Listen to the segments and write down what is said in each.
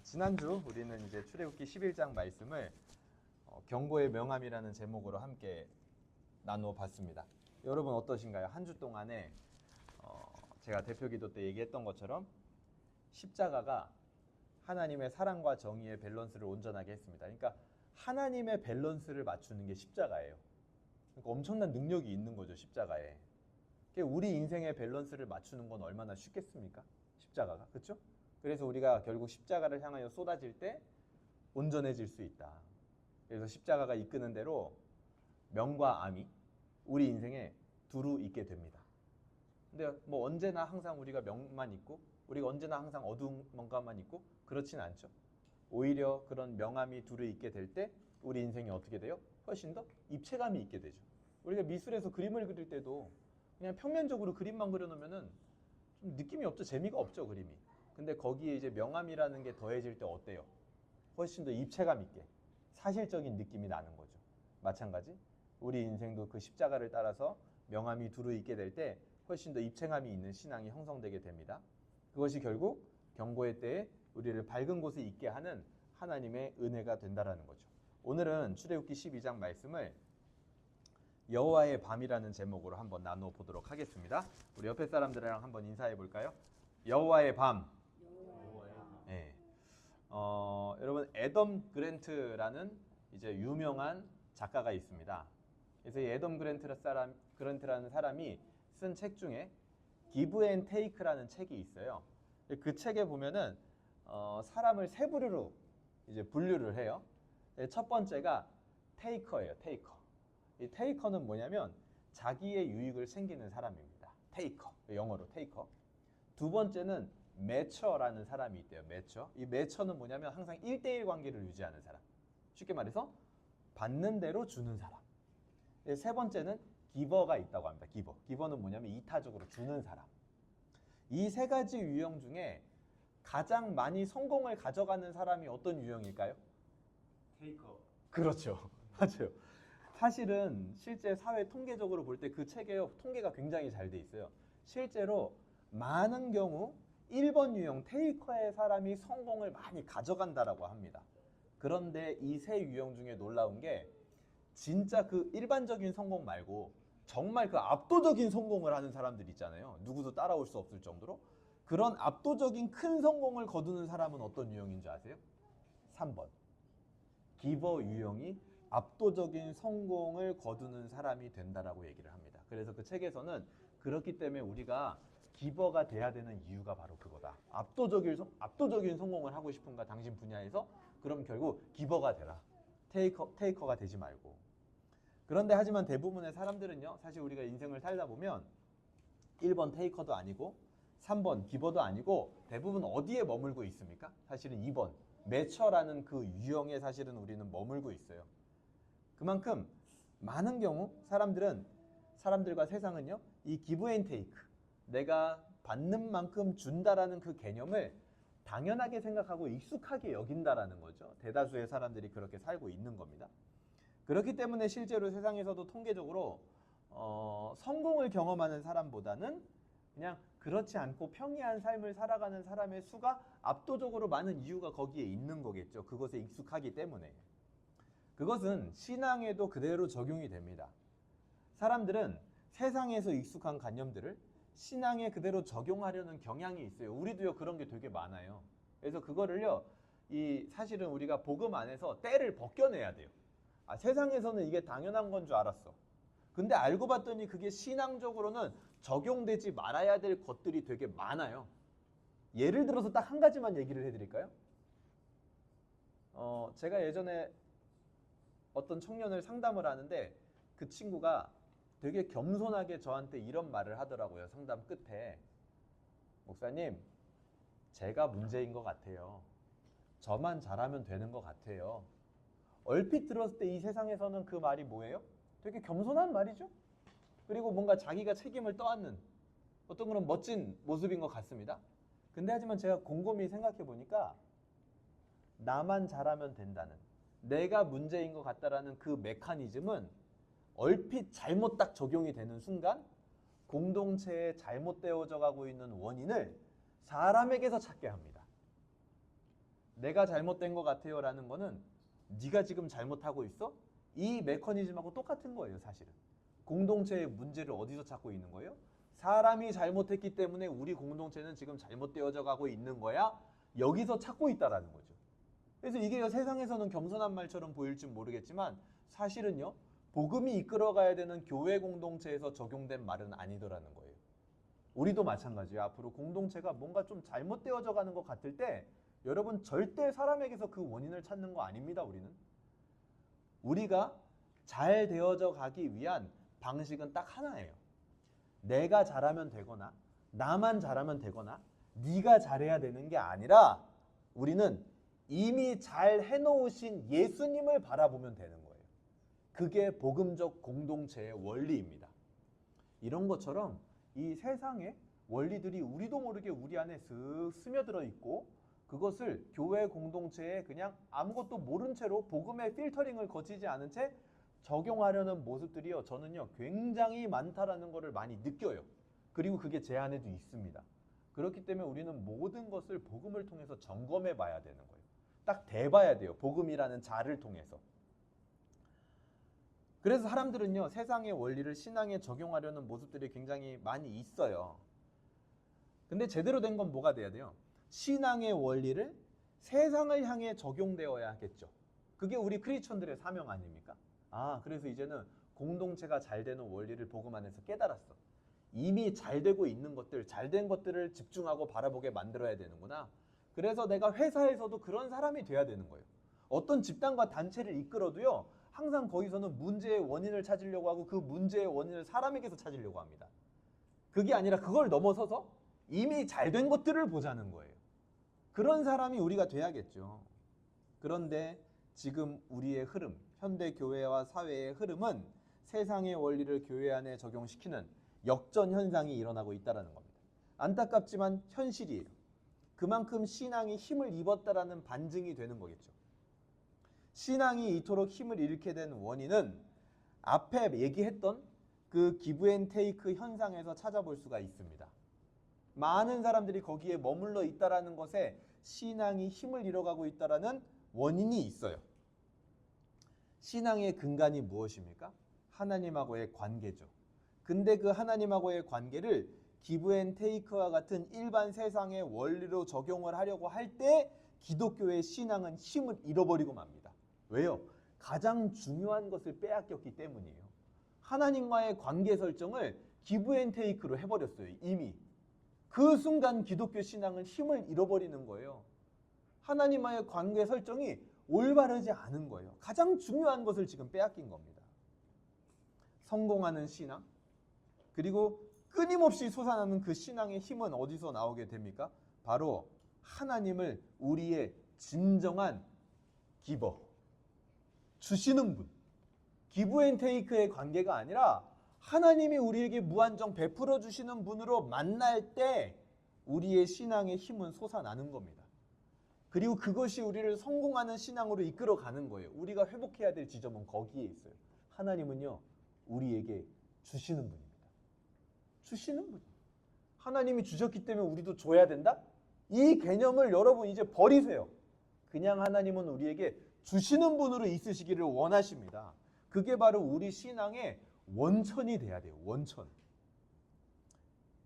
지난주 우리는 이제 출애굽기 11장 말씀을 경고의 명함이라는 제목으로 함께 나누어 봤습니다. 여러분 어떠신가요? 한 주 동안에 제가 대표 기도 때 얘기했던 것처럼 십자가가 하나님의 사랑과 정의의 밸런스를 온전하게 했습니다. 그러니까 하나님의 밸런스를 맞추는 게 십자가예요. 그러니까 엄청난 능력이 있는 거죠, 십자가에. 우리 인생의 밸런스를 맞추는 건 얼마나 쉽겠습니까? 십자가가. 그렇죠? 그래서 우리가 결국 십자가를 향하여 쏟아질 때 온전해질 수 있다. 그래서 십자가가 이끄는 대로 명과 암이 우리 인생에 두루 있게 됩니다. 근데 뭐 언제나 항상 우리가 명만 있고 우리가 언제나 항상 어두운 뭔가만 있고 그렇진 않죠. 오히려 그런 명암이 두루 있게 될 때 우리 인생이 어떻게 돼요? 훨씬 더 입체감이 있게 되죠. 우리가 미술에서 그림을 그릴 때도 그냥 평면적으로 그림만 그려놓으면은 좀 느낌이 없죠. 재미가 없죠, 그림이. 근데 거기에 이제 명암이라는 게 더해질 때 어때요? 훨씬 더 입체감 있게 사실적인 느낌이 나는 거죠. 마찬가지 우리 인생도 그 십자가를 따라서 명암이 두루 있게 될 때 훨씬 더 입체감이 있는 신앙이 형성되게 됩니다. 그것이 결국 경고의 때에 우리를 밝은 곳에 있게 하는 하나님의 은혜가 된다라는 거죠. 오늘은 출애굽기 12장 말씀을 여호와의 밤이라는 제목으로 한번 나누어 보도록 하겠습니다. 우리 옆에 사람들이랑 한번 인사해 볼까요? 여호와의 밤. 네. 여러분 애덤 그랜트라는 이제 유명한 작가가 있습니다. 그래서 이 애덤 그랜트라는 사람이 쓴 책 중에 기브 앤 테이크라는 책이 있어요. 그 책에 보면은 사람을 세 부류로 이제 분류를 해요. 첫 번째가 테이커예요. 테이커. 이 테이커는 뭐냐면 자기의 유익을 챙기는 사람입니다. 테이커. 영어로 테이커. 두 번째는 매처라는 사람이 있대요. 매처. 이 매처는 뭐냐면 항상 1대1 관계를 유지하는 사람. 쉽게 말해서 받는 대로 주는 사람. 세 번째는 기버가 있다고 합니다. 기버. 기버는 뭐냐면 이타적으로 주는 사람. 이 세 가지 유형 중에 가장 많이 성공을 가져가는 사람이 어떤 유형일까요? 테이커. 그렇죠. 맞아요. 사실은 실제 사회 통계적으로 볼 때 그 책에 통계가 굉장히 잘 돼 있어요. 실제로 많은 경우 1번 유형 테이커의 사람이 성공을 많이 가져간다라고 합니다. 그런데 이 세 유형 중에 놀라운 게 진짜 그 일반적인 성공 말고 정말 그 압도적인 성공을 하는 사람들 있잖아요. 누구도 따라올 수 없을 정도로. 그런 압도적인 큰 성공을 거두는 사람은 어떤 유형인 줄 아세요? 3번. 기버 유형이 압도적인 성공을 거두는 사람이 된다라고 얘기를 합니다. 그래서 그 책에서는 그렇기 때문에 우리가 기버가 돼야 되는 이유가 바로 그거다. 압도적인 성공을 하고 싶은가 당신 분야에서? 그럼 결국 기버가 되라. 테이커가 되지 말고. 그런데 하지만 대부분의 사람들은요, 사실 우리가 인생을 살다 보면 1번 테이커도 아니고 3번 기버도 아니고 대부분 어디에 머물고 있습니까? 사실은 2번 매처라는 그 유형에 사실은 우리는 머물고 있어요. 그만큼 많은 경우 사람들과 세상은요, 이 기브 앤 테이크, 내가 받는 만큼 준다라는 그 개념을 당연하게 생각하고 익숙하게 여긴다라는 거죠. 대다수의 사람들이 그렇게 살고 있는 겁니다. 그렇기 때문에 실제로 세상에서도 통계적으로 성공을 경험하는 사람보다는 그냥 그렇지 않고 평이한 삶을 살아가는 사람의 수가 압도적으로 많은 이유가 거기에 있는 거겠죠. 그것에 익숙하기 때문에. 그것은 신앙에도 그대로 적용이 됩니다. 사람들은 세상에서 익숙한 관념들을 신앙에 그대로 적용하려는 경향이 있어요. 우리도요, 그런 게 되게 많아요. 그래서 그거를요, 사실은 우리가 복음 안에서 때를 벗겨내야 돼요. 세상에서는 이게 당연한 건 줄 알았어. 근데 알고 봤더니 그게 신앙적으로는 적용되지 말아야 될 것들이 되게 많아요. 예를 들어서 딱 한 가지만 얘기를 해드릴까요? 제가 예전에 어떤 청년을 상담을 하는데 그 친구가 되게 겸손하게 저한테 이런 말을 하더라고요. 상담 끝에. 목사님, 제가 문제인 것 같아요. 저만 잘하면 되는 것 같아요. 얼핏 들었을 때 이 세상에서는 그 말이 뭐예요? 되게 겸손한 말이죠. 그리고 뭔가 자기가 책임을 떠안는 어떤 그런 멋진 모습인 것 같습니다. 근데 하지만 제가 곰곰이 생각해 보니까 나만 잘하면 된다는, 내가 문제인 것 같다라는 그 메커니즘은 얼핏 잘못 딱 적용이 되는 순간 공동체에 잘못되어져 가고 있는 원인을 사람에게서 찾게 합니다. 내가 잘못된 것 같아요 라는 거는 네가 지금 잘못하고 있어? 이 메커니즘하고 똑같은 거예요. 사실은 공동체의 문제를 어디서 찾고 있는 거예요? 사람이 잘못했기 때문에 우리 공동체는 지금 잘못되어져 가고 있는 거야. 여기서 찾고 있다라는 거죠. 그래서 이게 세상에서는 겸손한 말처럼 보일지 모르겠지만 사실은요, 복음이 이끌어가야 되는 교회 공동체에서 적용된 말은 아니더라는 거예요. 우리도 마찬가지예요. 앞으로 공동체가 뭔가 좀 잘못되어져 가는 것 같을 때 여러분 절대 사람에게서 그 원인을 찾는 거 아닙니다. 우리가 잘 되어져 가기 위한 방식은 딱 하나예요. 내가 잘하면 되거나 나만 잘하면 되거나 네가 잘해야 되는 게 아니라 우리는 이미 잘 해놓으신 예수님을 바라보면 되는 거예요. 그게 복음적 공동체의 원리입니다. 이런 것처럼 이 세상의 원리들이 우리도 모르게 우리 안에 쓱 스며들어 있고 그것을 교회 공동체에 그냥 아무것도 모른 채로 복음의 필터링을 거치지 않은 채 적용하려는 모습들이요. 저는요 굉장히 많다라는 것을 많이 느껴요. 그리고 그게 제 안에도 있습니다. 그렇기 때문에 우리는 모든 것을 복음을 통해서 점검해 봐야 되는 거예요. 딱 대봐야 돼요. 복음이라는 자를 통해서. 그래서 사람들은요 세상의 원리를 신앙에 적용하려는 모습들이 굉장히 많이 있어요. 근데 제대로 된 건 뭐가 돼야 돼요? 신앙의 원리를 세상을 향해 적용되어야 하겠죠. 그게 우리 크리스천들의 사명 아닙니까? 그래서 이제는 공동체가 잘 되는 원리를 복음 안에서 깨달았어. 이미 잘 되고 있는 것들, 잘된 것들을 집중하고 바라보게 만들어야 되는구나. 그래서 내가 회사에서도 그런 사람이 돼야 되는 거예요. 어떤 집단과 단체를 이끌어도요, 항상 거기서는 문제의 원인을 찾으려고 하고 그 문제의 원인을 사람에게서 찾으려고 합니다. 그게 아니라 그걸 넘어서서 이미 잘된 것들을 보자는 거예요. 그런 사람이 우리가 돼야겠죠. 그런데 지금 우리의 흐름, 현대 교회와 사회의 흐름은 세상의 원리를 교회 안에 적용시키는 역전 현상이 일어나고 있다는 겁니다. 안타깝지만 현실이에요. 그만큼 신앙이 힘을 입었다라는 반증이 되는 거겠죠. 신앙이 이토록 힘을 잃게 된 원인은 앞에 얘기했던 그 기브 앤 테이크 현상에서 찾아볼 수가 있습니다. 많은 사람들이 거기에 머물러 있다라는 것에 신앙이 힘을 잃어가고 있다라는 원인이 있어요. 신앙의 근간이 무엇입니까? 하나님하고의 관계죠. 근데 그 하나님하고의 관계를 기브 앤 테이크와 같은 일반 세상의 원리로 적용을 하려고 할 때 기독교의 신앙은 힘을 잃어버리고 맙니다. 왜요? 가장 중요한 것을 빼앗겼기 때문이에요. 하나님과의 관계 설정을 기브 앤 테이크로 해버렸어요. 이미. 그 순간 기독교 신앙은 힘을 잃어버리는 거예요. 하나님과의 관계 설정이 올바르지 않은 거예요. 가장 중요한 것을 지금 빼앗긴 겁니다. 성공하는 신앙, 그리고 끊임없이 솟아나는 그 신앙의 힘은 어디서 나오게 됩니까? 바로 하나님을 우리의 진정한 기버, 주시는 분, 기브 앤 테이크의 관계가 아니라 하나님이 우리에게 무한정 베풀어 주시는 분으로 만날 때 우리의 신앙의 힘은 솟아나는 겁니다. 그리고 그것이 우리를 성공하는 신앙으로 이끌어가는 거예요. 우리가 회복해야 될 지점은 거기에 있어요. 하나님은요, 우리에게 주시는 분입니다. 주시는 분. 하나님이 주셨기 때문에 우리도 줘야 된다? 이 개념을 여러분 이제 버리세요. 그냥 하나님은 우리에게 주시는 분으로 있으시기를 원하십니다. 그게 바로 우리 신앙의 원천이 돼야 돼요. 원천.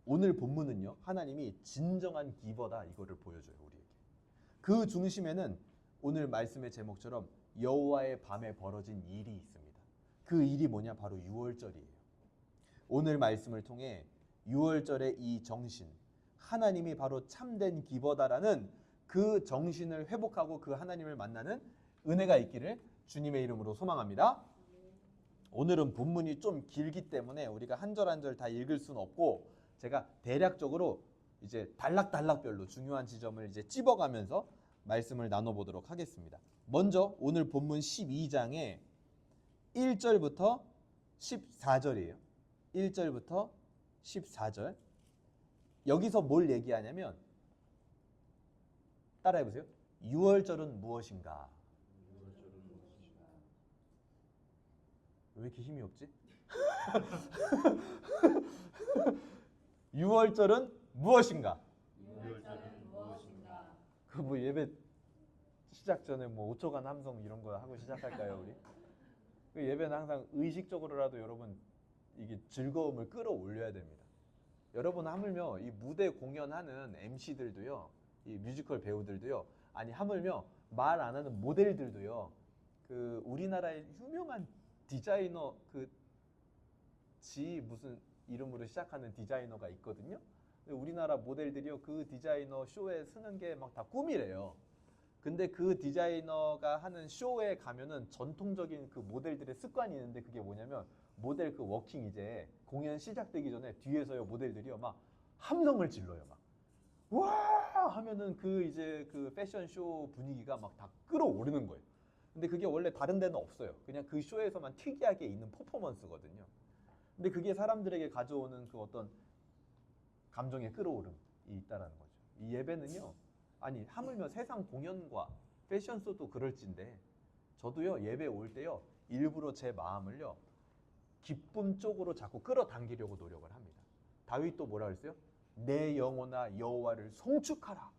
오늘 본문은요, 하나님이 진정한 기버다 이거를 보여줘요. 우리에게. 그 중심에는 오늘 말씀의 제목처럼 여호와의 밤에 벌어진 일이 있습니다. 그 일이 뭐냐? 바로 유월절이에요. 오늘 말씀을 통해 유월절의 이 정신, 하나님이 바로 참된 기버다라는 그 정신을 회복하고 그 하나님을 만나는 은혜가 있기를 주님의 이름으로 소망합니다. 오늘은 본문이 좀 길기 때문에 우리가 한 절 한 절 다 읽을 수는 없고 제가 대략적으로 이제 단락별로 중요한 지점을 이제 찝어가면서 말씀을 나눠보도록 하겠습니다. 먼저 오늘 본문 12장의 1절부터 14절이에요. 1절부터 14절. 여기서 뭘 얘기하냐면 따라해보세요. 유월절은 무엇인가? 왜 이렇게 힘이 없지? 유월절은 무엇인가? 유월절은 무엇인가? 그 뭐 예배 시작 전에 뭐 5초간 함성 이런 거 하고 시작할까요, 우리? 그 예배는 항상 의식적으로라도 여러분 이게 즐거움을 끌어올려야 됩니다. 여러분 하물며 이 무대 공연하는 MC들도요, 이 뮤지컬 배우들도요, 아니 하물며 말 안 하는 모델들도요, 그 우리나라의 유명한 디자이너 그 지 무슨 이름으로 시작하는 디자이너가 있거든요. 근데 우리나라 모델들이요, 그 디자이너 쇼에 쓰는 게 막 다 꿈이래요. 근데 그 디자이너가 하는 쇼에 가면은 전통적인 그 모델들의 습관이 있는데 그게 뭐냐면 모델 그 워킹 이제 공연 시작되기 전에 뒤에서요 모델들이요 막 함성을 질러요 막 와 하면은 그 이제 그 패션쇼 분위기가 막 다 끌어오르는 거예요. 근데 그게 원래 다른 데는 없어요. 그냥 그 쇼에서만 특이하게 있는 퍼포먼스거든요. 근데 그게 사람들에게 가져오는 그 어떤 감정의 끌어오름이 있다라는 거죠. 이 예배는요, 아니 하물며 세상 공연과 패션쇼도 그럴진데 저도요 예배 올 때요 일부러 제 마음을요 기쁨 쪽으로 자꾸 끌어당기려고 노력을 합니다. 다윗도 뭐라 그랬어요? 내 영혼아 여호와를 송축하라.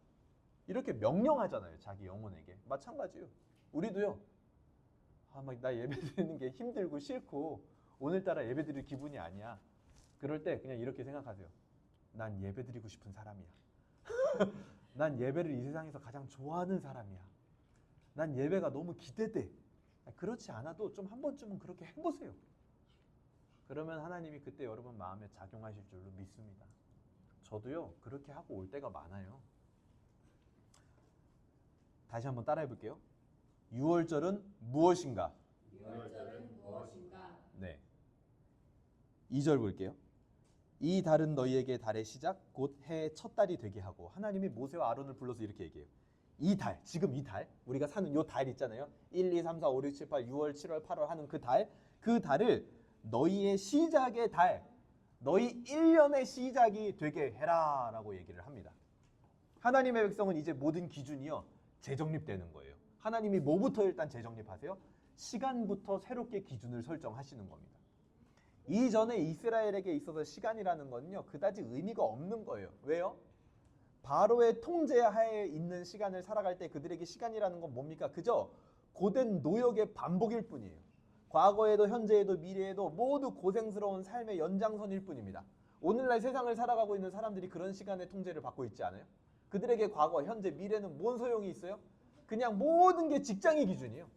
이렇게 명령하잖아요. 자기 영혼에게. 마찬가지요. 우리도요. 아, 막 나 예배 드리는 게 힘들고 싫고 오늘따라 예배 드릴 기분이 아니야. 그럴 때 그냥 이렇게 생각하세요. 난 예배 드리고 싶은 사람이야. 난 예배를 이 세상에서 가장 좋아하는 사람이야. 난 예배가 너무 기대돼. 그렇지 않아도 좀 한 번쯤은 그렇게 해보세요. 그러면 하나님이 그때 여러분 마음에 작용하실 줄로 믿습니다. 저도요 그렇게 하고 올 때가 많아요. 다시 한번 따라해 볼게요. 유월절은 무엇인가? 유월절은 무엇인가? 네. 2절 볼게요. 이 달은 너희에게 달의 시작 곧 해의 첫 달이 되게 하고 하나님이 모세와 아론을 불러서 이렇게 얘기해요. 이 달, 지금 이 달, 우리가 사는 요 달 있잖아요. 1, 2, 3, 4, 5, 6, 7, 8, 6월, 7월, 8월 하는 그 달을 너희의 시작의 달, 너희 1년의 시작이 되게 해라 라고 얘기를 합니다. 하나님의 백성은 이제 모든 기준이요 재정립되는 거예요. 하나님이 뭐부터 일단 재정립하세요? 시간부터 새롭게 기준을 설정하시는 겁니다. 이전에 이스라엘에게 있어서 시간이라는 건요 그다지 의미가 없는 거예요. 왜요? 바로의 통제하에 있는 시간을 살아갈 때 그들에게 시간이라는 건 뭡니까? 그저 고된 노역의 반복일 뿐이에요. 과거에도 현재에도 미래에도 모두 고생스러운 삶의 연장선일 뿐입니다. 오늘날 세상을 살아가고 있는 사람들이 그런 시간의 통제를 받고 있지 않아요? 그들에게 과거, 현재, 미래는 뭔 소용이 있어요? 그냥 모든 게 직장의 기준이에요.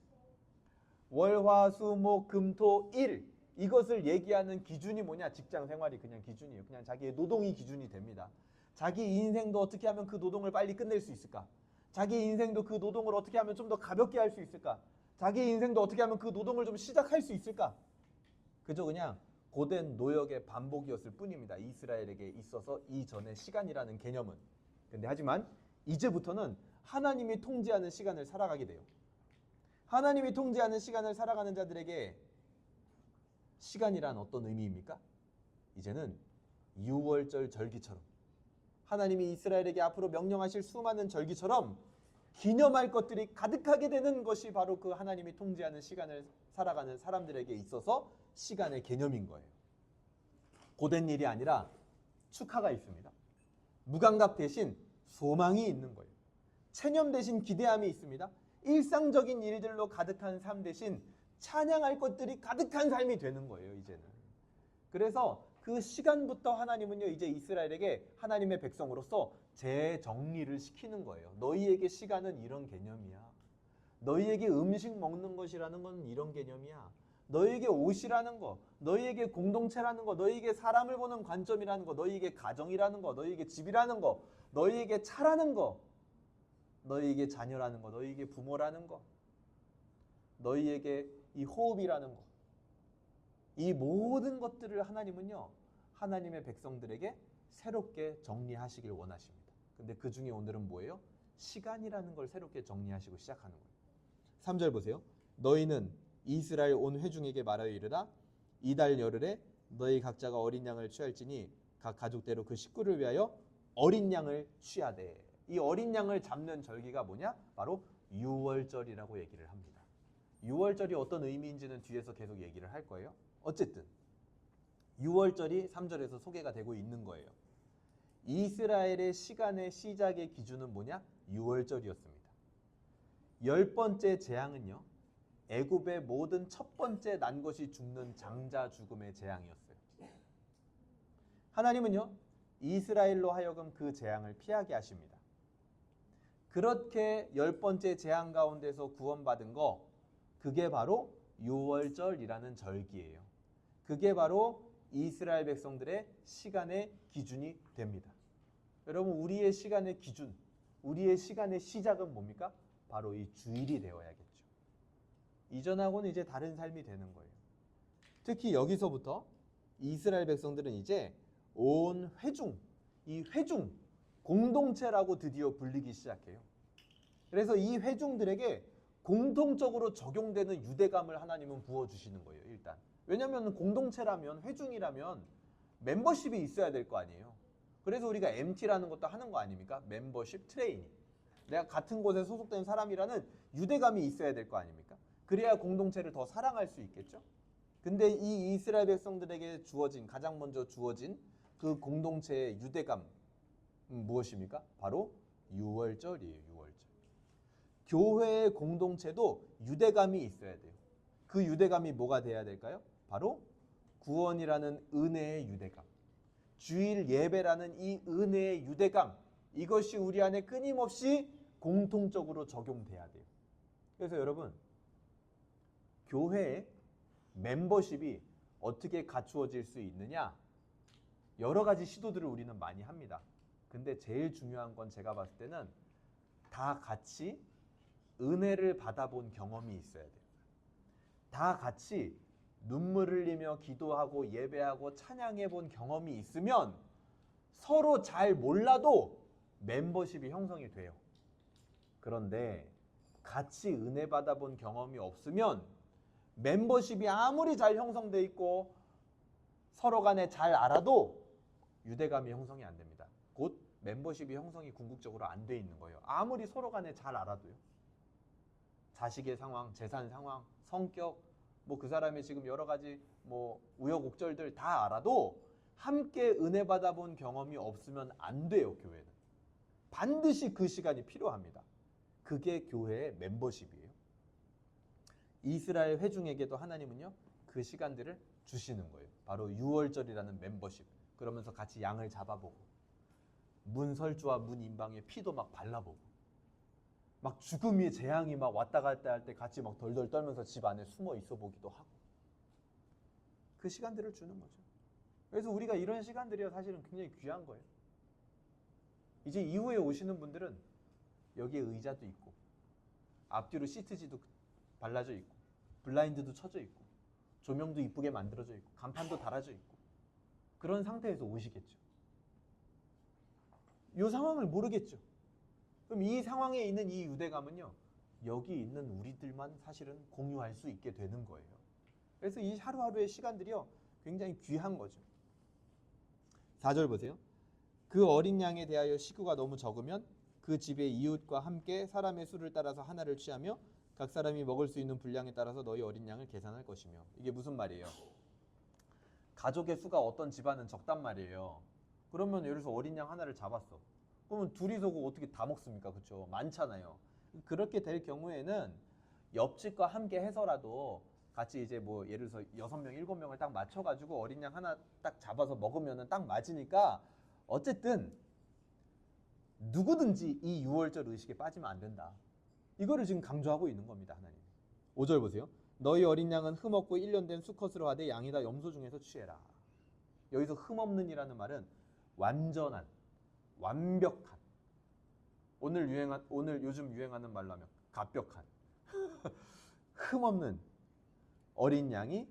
월, 화, 수, 목, 금, 토, 일 이것을 얘기하는 기준이 뭐냐? 직장 생활이 그냥 기준이에요. 그냥 자기의 노동이 기준이 됩니다. 자기 인생도 어떻게 하면 그 노동을 빨리 끝낼 수 있을까? 자기 인생도 그 노동을 어떻게 하면 좀 더 가볍게 할 수 있을까? 자기 인생도 어떻게 하면 그 노동을 좀 시작할 수 있을까? 그저 그냥 고된 노역의 반복이었을 뿐입니다. 이스라엘에게 있어서 이전의 시간이라는 개념은. 근데 하지만 이제부터는 하나님이 통제하는 시간을 살아가게 돼요. 하나님이 통제하는 시간을 살아가는 자들에게 시간이란 어떤 의미입니까? 이제는 유월절 절기처럼 하나님이 이스라엘에게 앞으로 명령하실 수많은 절기처럼 기념할 것들이 가득하게 되는 것이 바로 그 하나님이 통제하는 시간을 살아가는 사람들에게 있어서 시간의 개념인 거예요. 고된 일이 아니라 축하가 있습니다. 무감각 대신 소망이 있는 거예요. 체념 대신 기대함이 있습니다. 일상적인 일들로 가득한 삶 대신 찬양할 것들이 가득한 삶이 되는 거예요, 이제는. 그래서 그 시간부터 하나님은요, 이제 이스라엘에게 하나님의 백성으로서 재정리를 시키는 거예요. 너희에게 시간은 이런 개념이야. 너희에게 음식 먹는 것이라는 건 이런 개념이야. 너희에게 옷이라는 거, 너희에게 공동체라는 거, 너희에게 사람을 보는 관점이라는 거, 너희에게 가정이라는 거, 너희에게 집이라는 거, 너희에게 차라는 거, 너희에게 자녀라는 거, 너희에게 부모라는 거, 너희에게 이 호흡이라는 거, 이 모든 것들을 하나님은요 하나님의 백성들에게 새롭게 정리하시길 원하십니다. 근데 그 중에 오늘은 뭐예요? 시간이라는 걸 새롭게 정리하시고 시작하는 거예요. 3절 보세요. 너희는 이스라엘 온 회중에게 말하여 이르라. 이달 열흘에 너희 각자가 어린 양을 취할지니 각 가족대로 그 식구를 위하여 어린 양을 취하되. 이 어린 양을 잡는 절기가 뭐냐? 바로 유월절이라고 얘기를 합니다. 유월절이 어떤 의미인지는 뒤에서 계속 얘기를 할 거예요. 어쨌든 유월절이 3절에서 소개가 되고 있는 거예요. 이스라엘의 시간의 시작의 기준은 뭐냐? 유월절이었습니다. 10번째 재앙은요, 애굽의 모든 첫 번째 난 것이 죽는 장자 죽음의 재앙이었어요. 하나님은요, 이스라엘로 하여금 그 재앙을 피하게 하십니다. 그렇게 10번째 재앙 가운데서 구원받은 거, 그게 바로 유월절이라는 절기예요. 그게 바로 이스라엘 백성들의 시간의 기준이 됩니다. 여러분, 우리의 시간의 기준, 우리의 시간의 시작은 뭡니까? 바로 이 주일이 되어야겠죠. 이전하고는 이제 다른 삶이 되는 거예요. 특히 여기서부터 이스라엘 백성들은 이제 온 회중, 이 회중 공동체라고 드디어 불리기 시작해요. 그래서 이 회중들에게 공통적으로 적용되는 유대감을 하나님은 부어주시는 거예요. 일단 왜냐하면 공동체라면, 회중이라면 멤버십이 있어야 될 거 아니에요. 그래서 우리가 MT라는 것도 하는 거 아닙니까? 멤버십 트레이닝. 내가 같은 곳에 소속된 사람이라는 유대감이 있어야 될 거 아닙니까? 그래야 공동체를 더 사랑할 수 있겠죠. 근데 이 이스라엘 백성들에게 주어진, 가장 먼저 주어진 그 공동체의 유대감 무엇입니까? 바로 유월절이에요. 유월절. 교회의 공동체도 유대감이 있어야 돼요. 그 유대감이 뭐가 돼야 될까요? 바로 구원이라는 은혜의 유대감, 주일 예배라는 이 은혜의 유대감, 이것이 우리 안에 끊임없이 공통적으로 적용돼야 돼요. 그래서 여러분, 교회의 멤버십이 어떻게 갖추어질 수 있느냐? 여러 가지 시도들을 우리는 많이 합니다. 근데 제일 중요한 건 제가 봤을 때는 다 같이 은혜를 받아본 경험이 있어야 돼요. 다 같이 눈물 흘리며 기도하고 예배하고 찬양해 본 경험이 있으면 서로 잘 몰라도 멤버십이 형성이 돼요. 그런데 같이 은혜 받아본 경험이 없으면 멤버십이 아무리 잘 형성돼 있고 서로 간에 잘 알아도 유대감이 형성이 안 됩니다. 곧 멤버십이 형성이 궁극적으로 안 돼 있는 거예요. 아무리 서로 간에 잘 알아도요. 자식의 상황, 재산 상황, 성격, 뭐 그 사람의 지금 여러 가지 뭐 우여곡절들 다 알아도 함께 은혜 받아본 경험이 없으면 안 돼요. 교회는 반드시 그 시간이 필요합니다. 그게 교회의 멤버십이에요. 이스라엘 회중에게도 하나님은요, 그 시간들을 주시는 거예요. 바로 유월절이라는 멤버십. 그러면서 같이 양을 잡아보고 문 설주와 문 인방에 피도 막 발라보고 막 죽음의 재앙이 막 왔다 갔다 할 때 같이 막 덜덜 떨면서 집 안에 숨어 있어 보기도 하고, 그 시간들을 주는 거죠. 그래서 우리가 이런 시간들이 사실은 굉장히 귀한 거예요. 이제 이후에 오시는 분들은 여기에 의자도 있고 앞뒤로 시트지도 발라져 있고 블라인드도 쳐져 있고 조명도 이쁘게 만들어져 있고 간판도 달아져 있고 그런 상태에서 오시겠죠. 이 상황을 모르겠죠. 그럼 이 상황에 있는 이 유대감은요, 여기 있는 우리들만 사실은 공유할 수 있게 되는 거예요. 그래서 이 하루하루의 시간들이요, 굉장히 귀한 거죠. 4절 보세요. 그 어린 양에 대하여 식구가 너무 적으면 그 집의 이웃과 함께 사람의 수를 따라서 하나를 취하며 각 사람이 먹을 수 있는 분량에 따라서 너희 어린 양을 계산할 것이며. 이게 무슨 말이에요? 가족의 수가 어떤 집안은 적단 말이에요. 그러면 예를 들어서 어린 양 하나를 잡았어. 그러면 둘이서 그거 어떻게 다 먹습니까? 그렇죠? 많잖아요. 그렇게 될 경우에는 옆집과 함께 해서라도 같이 이제 뭐 예를 들어서 6명, 7명을 딱 맞춰가지고 어린 양 하나 딱 잡아서 먹으면은 딱 맞으니까 어쨌든 누구든지 이 유월절 의식에 빠지면 안 된다. 이거를 지금 강조하고 있는 겁니다. 하나님. 5절 보세요. 너희 어린 양은 흠없고 1년 된 수컷으로 하되 양이다 염소 중에서 취해라. 여기서 흠없는 이라는 말은 완전한, 완벽한, 오늘 요즘 유행하는 말로 하면 갑벽한 흠없는 어린 양이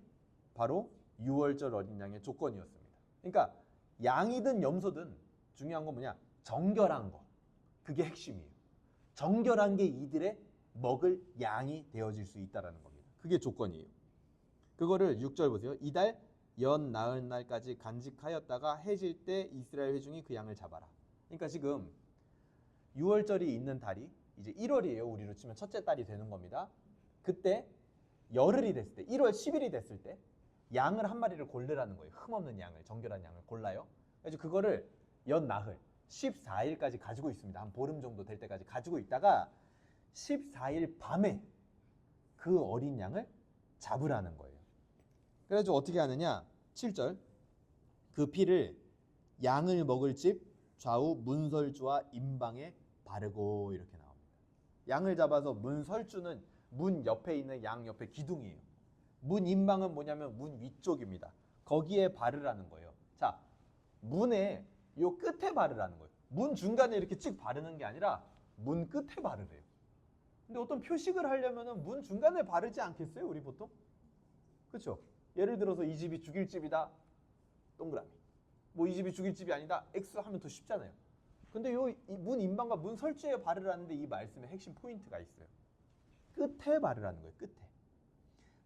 바로 유월절 어린 양의 조건이었습니다. 그러니까 양이든 염소든 중요한 건 뭐냐? 정결한 거. 그게 핵심이에요. 정결한 게 이들의 먹을 양이 되어질 수 있다는 겁니다. 그게 조건이에요. 그거를 6절 보세요. 이달 연 나흘 날까지 간직하였다가 해질 때 이스라엘 회중이 그 양을 잡아라. 그러니까 지금 6월절이 있는 달이 이제 1월이에요. 우리로 치면 첫째 달이 되는 겁니다. 그때 열흘이 됐을 때 1월 10일이 됐을 때 양을 한 마리를 고르라는 거예요. 흠없는 양을, 정결한 양을 골라요. 그래서 그거를 연 나흘 14일까지 가지고 있습니다. 한 보름 정도 될 때까지 가지고 있다가 14일 밤에 그 어린 양을 잡으라는 거예요. 그래서 어떻게 하느냐? 7절. 그 피를 양을 먹을 집 좌우 문설주와 임방에 바르고 이렇게 나옵니다. 양을 잡아서 문설주는 문 옆에 있는 양 옆에 기둥이에요. 문 임방은 뭐냐면 문 위쪽입니다. 거기에 바르라는 거예요. 자, 문에 요 끝에 바르라는 거예요. 문 중간에 이렇게 찍 바르는 게 아니라 문 끝에 바르래요. 근데 어떤 표식을 하려면은 문 중간에 바르지 않겠어요? 우리 보통? 그렇죠? 예를 들어서 이 집이 죽일 집이다. 동그라미. 뭐 이 집이 죽일 집이 아니다. X 하면 더 쉽잖아요. 근데 요 문 임방과 문 설주에 바르라는데 이 말씀에 핵심 포인트가 있어요. 끝에 바르라는 거예요. 끝에.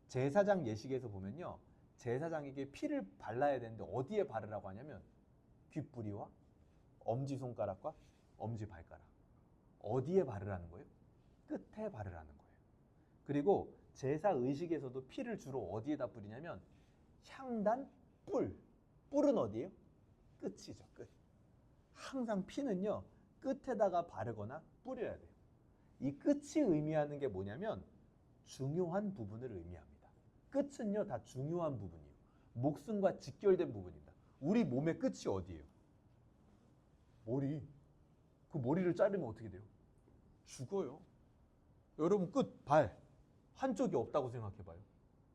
제사장 예식에서 보면요. 제사장에게 피를 발라야 되는데 어디에 바르라고 하냐면 귓부리와 엄지손가락과 엄지발가락. 어디에 바르라는 거예요? 끝에 바르라는 거예요. 그리고 제사 의식에서도 피를 주로 어디에다 뿌리냐면 향단 뿔. 뿔은 어디예요? 끝이죠. 끝. 항상 피는요. 끝에다가 바르거나 뿌려야 돼요. 이 끝이 의미하는 게 뭐냐면 중요한 부분을 의미합니다. 끝은요. 다 중요한 부분이에요. 목숨과 직결된 부분입니다. 우리 몸의 끝이 어디예요? 머리. 그 머리를 자르면 어떻게 돼요? 죽어요. 여러분 끝, 발 한쪽이 없다고 생각해봐요.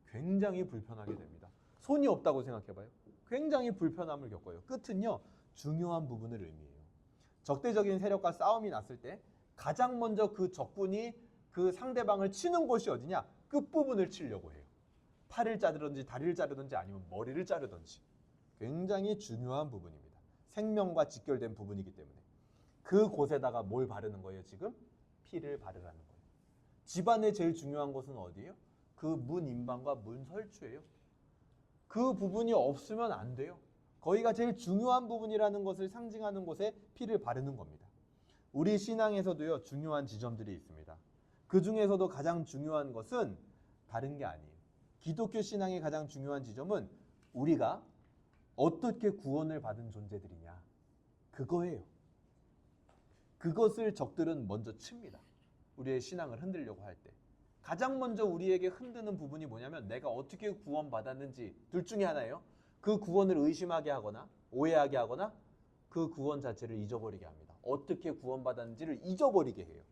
굉장히 불편하게 됩니다. 손이 없다고 생각해봐요. 굉장히 불편함을 겪어요. 끝은요. 중요한 부분을 의미해요. 적대적인 세력과 싸움이 났을 때 가장 먼저 그 적군이 그 상대방을 치는 곳이 어디냐? 끝부분을 치려고 해요. 팔을 자르든지 다리를 자르든지 아니면 머리를 자르든지. 굉장히 중요한 부분입니다. 생명과 직결된 부분이기 때문에. 그곳에다가 뭘 바르는 거예요 지금? 피를 바르라는 거예요. 집안의 제일 중요한 곳은 어디예요? 그 문 임방과 문 설주예요. 그 부분이 없으면 안 돼요. 거기가 제일 중요한 부분이라는 것을 상징하는 곳에 피를 바르는 겁니다. 우리 신앙에서도요 중요한 지점들이 있습니다. 그 중에서도 가장 중요한 것은 다른 게 아니에요. 기독교 신앙의 가장 중요한 지점은 우리가 어떻게 구원을 받은 존재들이냐. 그거예요. 그것을 적들은 먼저 칩니다. 우리의 신앙을 흔들려고 할 때. 가장 먼저 우리에게 흔드는 부분이 뭐냐면 내가 어떻게 구원받았는지 둘 중에 하나예요. 그 구원을 의심하게 하거나 오해하게 하거나 그 구원 자체를 잊어버리게 합니다. 어떻게 구원받았는지를 잊어버리게 해요.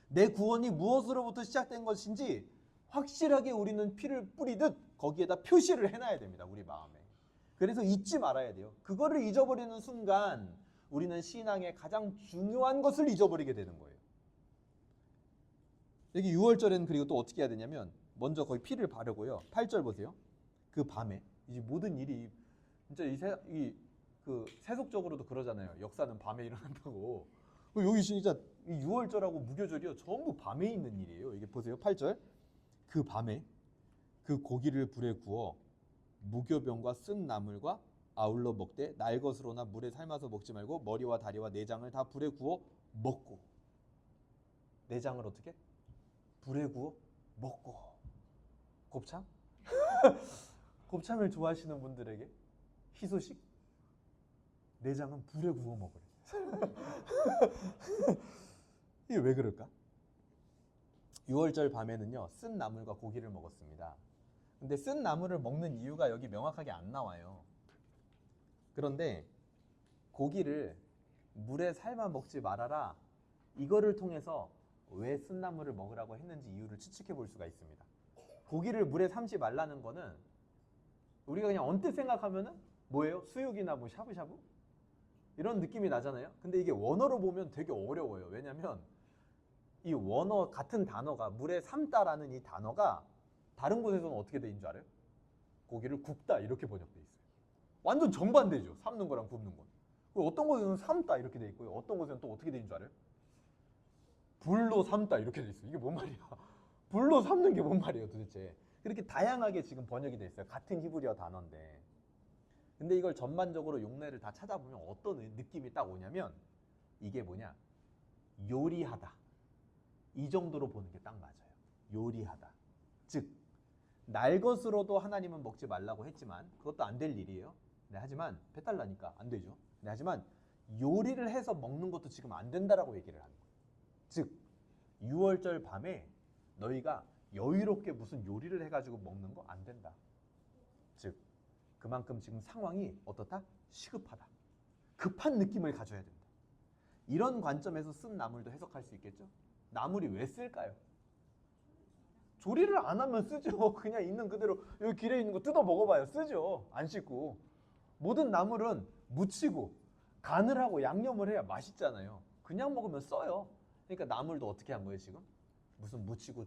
내 구원이 무엇으로부터 시작된 것인지 확실하게 우리는 피를 뿌리듯 거기에다 표시를 해놔야 됩니다. 우리 마음에. 그래서 잊지 말아야 돼요. 그거를 잊어버리는 순간 우리는 신앙의 가장 중요한 것을 잊어버리게 되는 거예요. 여기 6월절에는 그리고 또 어떻게 해야 되냐면 먼저 거기 피를 바르고요. 8절 보세요. 그 밤에 이제 모든 일이 진짜 그 세속적으로도 그러잖아요. 역사는 밤에 일어난다고. 여기 진짜 이 6월절하고 무교절이요. 전부 밤에 있는 일이에요. 이게 보세요. 8절. 그 밤에 그 고기를 불에 구워 무교병과 쓴 나물과 아울러 먹되 날 것으로나 물에 삶아서 먹지 말고 머리와 다리와 내장을 다 불에 구워 먹고. 내장을 어떻게? 불에 구워 먹고. 곱창? 곱창을 좋아하시는 분들에게 희소식? 내장은 불에 구워 먹으래. 이게 왜 그럴까? 6월절 밤에는요 쓴 나물과 고기를 먹었습니다. 근데 쓴 나물을 먹는 이유가 여기 명확하게 안 나와요. 그런데 고기를 물에 삶아 먹지 말아라. 이거를 통해서 왜 쓴 나물을 먹으라고 했는지 이유를 추측해 볼 수가 있습니다. 고기를 물에 삶지 말라는 거는 우리가 그냥 언뜻 생각하면은 뭐예요? 수육이나 뭐 샤브샤브? 이런 느낌이 나잖아요. 근데 이게 원어로 보면 되게 어려워요. 왜냐면 이 원어 같은 단어가 물에 삶다라는 이 단어가 다른 곳에서는 어떻게 돼 있는 줄 알아요? 고기를 굽다 이렇게 번역돼 있어요. 완전 정반대죠. 삶는 거랑 굽는 건. 어떤 곳에서는 삶다 이렇게 돼 있고요. 어떤 곳에서는 또 어떻게 돼 있는 줄 알아요? 불로 삶다 이렇게 돼 있어요. 이게 뭔 말이야? 불로 삶는 게 뭔 말이에요 도대체? 그렇게 다양하게 지금 번역이 돼 있어요. 같은 히브리어 단어인데. 근데 이걸 전반적으로 용례를 다 찾아보면 어떤 느낌이 딱 오냐면 이게 뭐냐? 요리하다. 이 정도로 보는 게 딱 맞아요. 요리하다. 즉 날 것으로도 하나님은 먹지 말라고 했지만 그것도 안 될 일이에요. 네, 하지만 배탈 나니까 안 되죠. 네, 하지만 요리를 해서 먹는 것도 지금 안 된다라고 얘기를 하는 거예요. 즉 6월절 밤에 너희가 여유롭게 무슨 요리를 해가지고 먹는 거 안 된다. 즉 그만큼 지금 상황이 어떻다? 시급하다. 급한 느낌을 가져야 된다. 이런 관점에서 쓴 나물도 해석할 수 있겠죠? 나물이 왜 쓸까요? 조리를 안 하면 쓰죠. 그냥 있는 그대로 여기 길에 있는 거 뜯어 먹어봐요. 쓰죠. 안 씻고. 모든 나물은 무치고 간을 하고 양념을 해야 맛있잖아요. 그냥 먹으면 써요. 그러니까 나물도 어떻게 한 거예요 지금? 무슨 무치고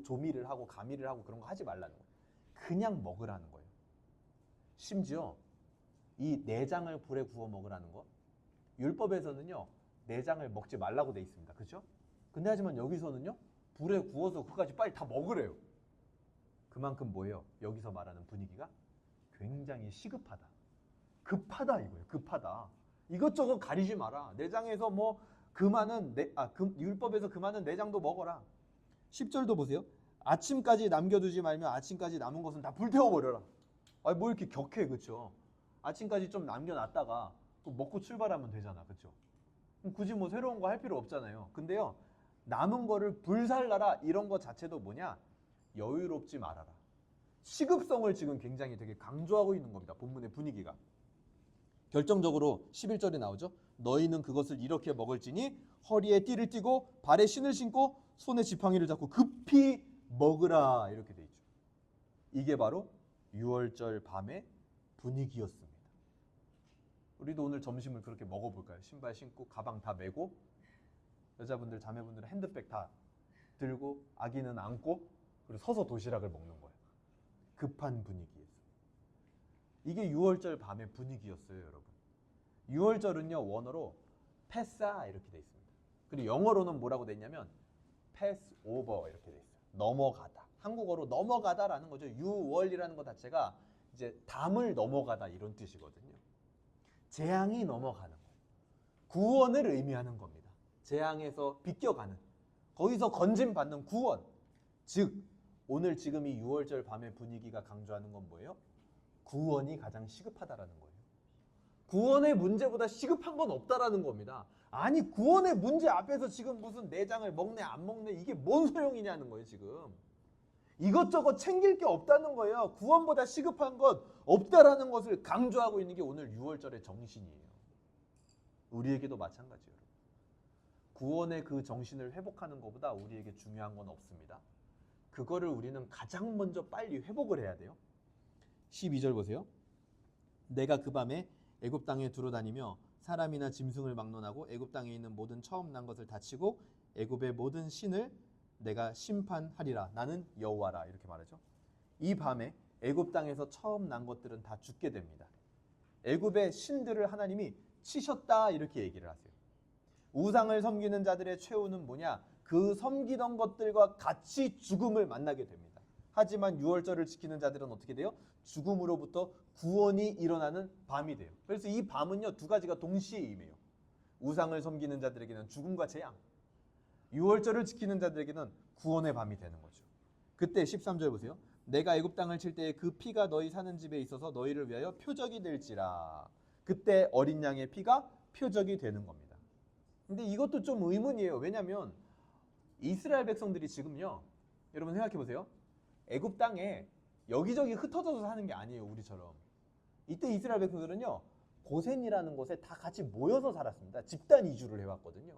조미를 하고 가미를 하고 그런 거 하지 말라는 거예요. 그냥 먹으라는 거예요. 심지어 이 내장을 불에 구워 먹으라는 거, 율법에서는요 내장을 먹지 말라고 돼 있습니다. 그렇죠? 근데 하지만 여기서는요 불에 구워서 그거까지 빨리 다 먹으래요. 그만큼 뭐예요? 여기서 말하는 분위기가 굉장히 시급하다. 급하다 이거예요. 급하다. 이것저것 가리지 마라. 내장에서 뭐 율법에서 그 많은 내장도 먹어라. 10절도 보세요. 아침까지 남겨두지 말며 아침까지 남은 것은 다 불태워버려라. 아니 뭐 이렇게 격해, 그렇죠? 아침까지 좀 남겨놨다가 먹고 출발하면 되잖아, 그렇죠? 굳이 뭐 새로운 거 할 필요 없잖아요. 근데요 남은 거를 불살라라 이런 거 자체도 뭐냐? 여유롭지 말아라. 시급성을 지금 굉장히 되게 강조하고 있는 겁니다. 본문의 분위기가. 결정적으로 11절에 나오죠. 너희는 그것을 이렇게 먹을지니 허리에 띠를 띠고 발에 신을 신고 손에 지팡이를 잡고 급히 먹으라 이렇게 돼 있죠. 이게 바로 6월절 밤의 분위기였습니다. 우리도 오늘 점심을 그렇게 먹어볼까요? 신발 신고 가방 다 메고 여자분들 자매분들은 핸드백 다 들고 아기는 안고 그리고 서서 도시락을 먹는 거예요. 급한 분위기에서. 이게 6월절 밤의 분위기였어요, 여러분. 6월절은요 원어로 패사 이렇게 돼 있습니다. 그리고 영어로는 뭐라고 돼 있냐면 패스 오버 이렇게 돼 있어요. 넘어가다. 한국어로 넘어가다라는 거죠. 6월이라는 것 자체가 이제 담을 넘어가다 이런 뜻이거든요. 재앙이 넘어가는 거예요. 구원을 의미하는 겁니다. 재앙에서 비껴가는, 거기서 건짐받는 구원. 즉 오늘 지금 이 6월절 밤의 분위기가 강조하는 건 뭐예요? 구원이 가장 시급하다라는 거예요. 구원의 문제보다 시급한 건 없다라는 겁니다. 아니 구원의 문제 앞에서 지금 무슨 내장을 먹네 안 먹네 이게 뭔 소용이냐는 거예요 지금. 이것저것 챙길 게 없다는 거예요. 구원보다 시급한 것 없다라는 것을 강조하고 있는 게 오늘 6월절의 정신이에요. 우리에게도 마찬가지예요. 구원의 그 정신을 회복하는 것보다 우리에게 중요한 건 없습니다. 그거를 우리는 가장 먼저 빨리 회복을 해야 돼요. 12절 보세요. 내가 그 밤에 애굽 땅에 두루 다니며 사람이나 짐승을 막론하고 애굽 땅에 있는 모든 처음 난 것을 다치고 애굽의 모든 신을 내가 심판하리라. 나는 여호와라. 이렇게 말하죠. 이 밤에 애굽 땅에서 처음 난 것들은 다 죽게 됩니다. 애굽의 신들을 하나님이 치셨다 이렇게 얘기를 하세요. 우상을 섬기는 자들의 최후는 뭐냐? 그 섬기던 것들과 같이 죽음을 만나게 됩니다. 하지만 6월절을 지키는 자들은 어떻게 돼요? 죽음으로부터 구원이 일어나는 밤이 돼요. 그래서 이 밤은요 두 가지가 동시에 임해요. 우상을 섬기는 자들에게는 죽음과 재앙, 6월절을 지키는 자들에게는 구원의 밤이 되는 거죠. 그때 13절 보세요. 내가 애굽 땅을 칠 때에 그 피가 너희 사는 집에 있어서 너희를 위하여 표적이 될지라. 그때 어린 양의 피가 표적이 되는 겁니다. 근데 이것도 좀 의문이에요. 왜냐하면 이스라엘 백성들이 지금요, 여러분 생각해 보세요. 애굽 땅에 여기저기 흩어져서 사는 게 아니에요, 우리처럼. 이때 이스라엘 백성들은요 고센이라는 곳에 다 같이 모여서 살았습니다. 집단 이주를 해왔거든요.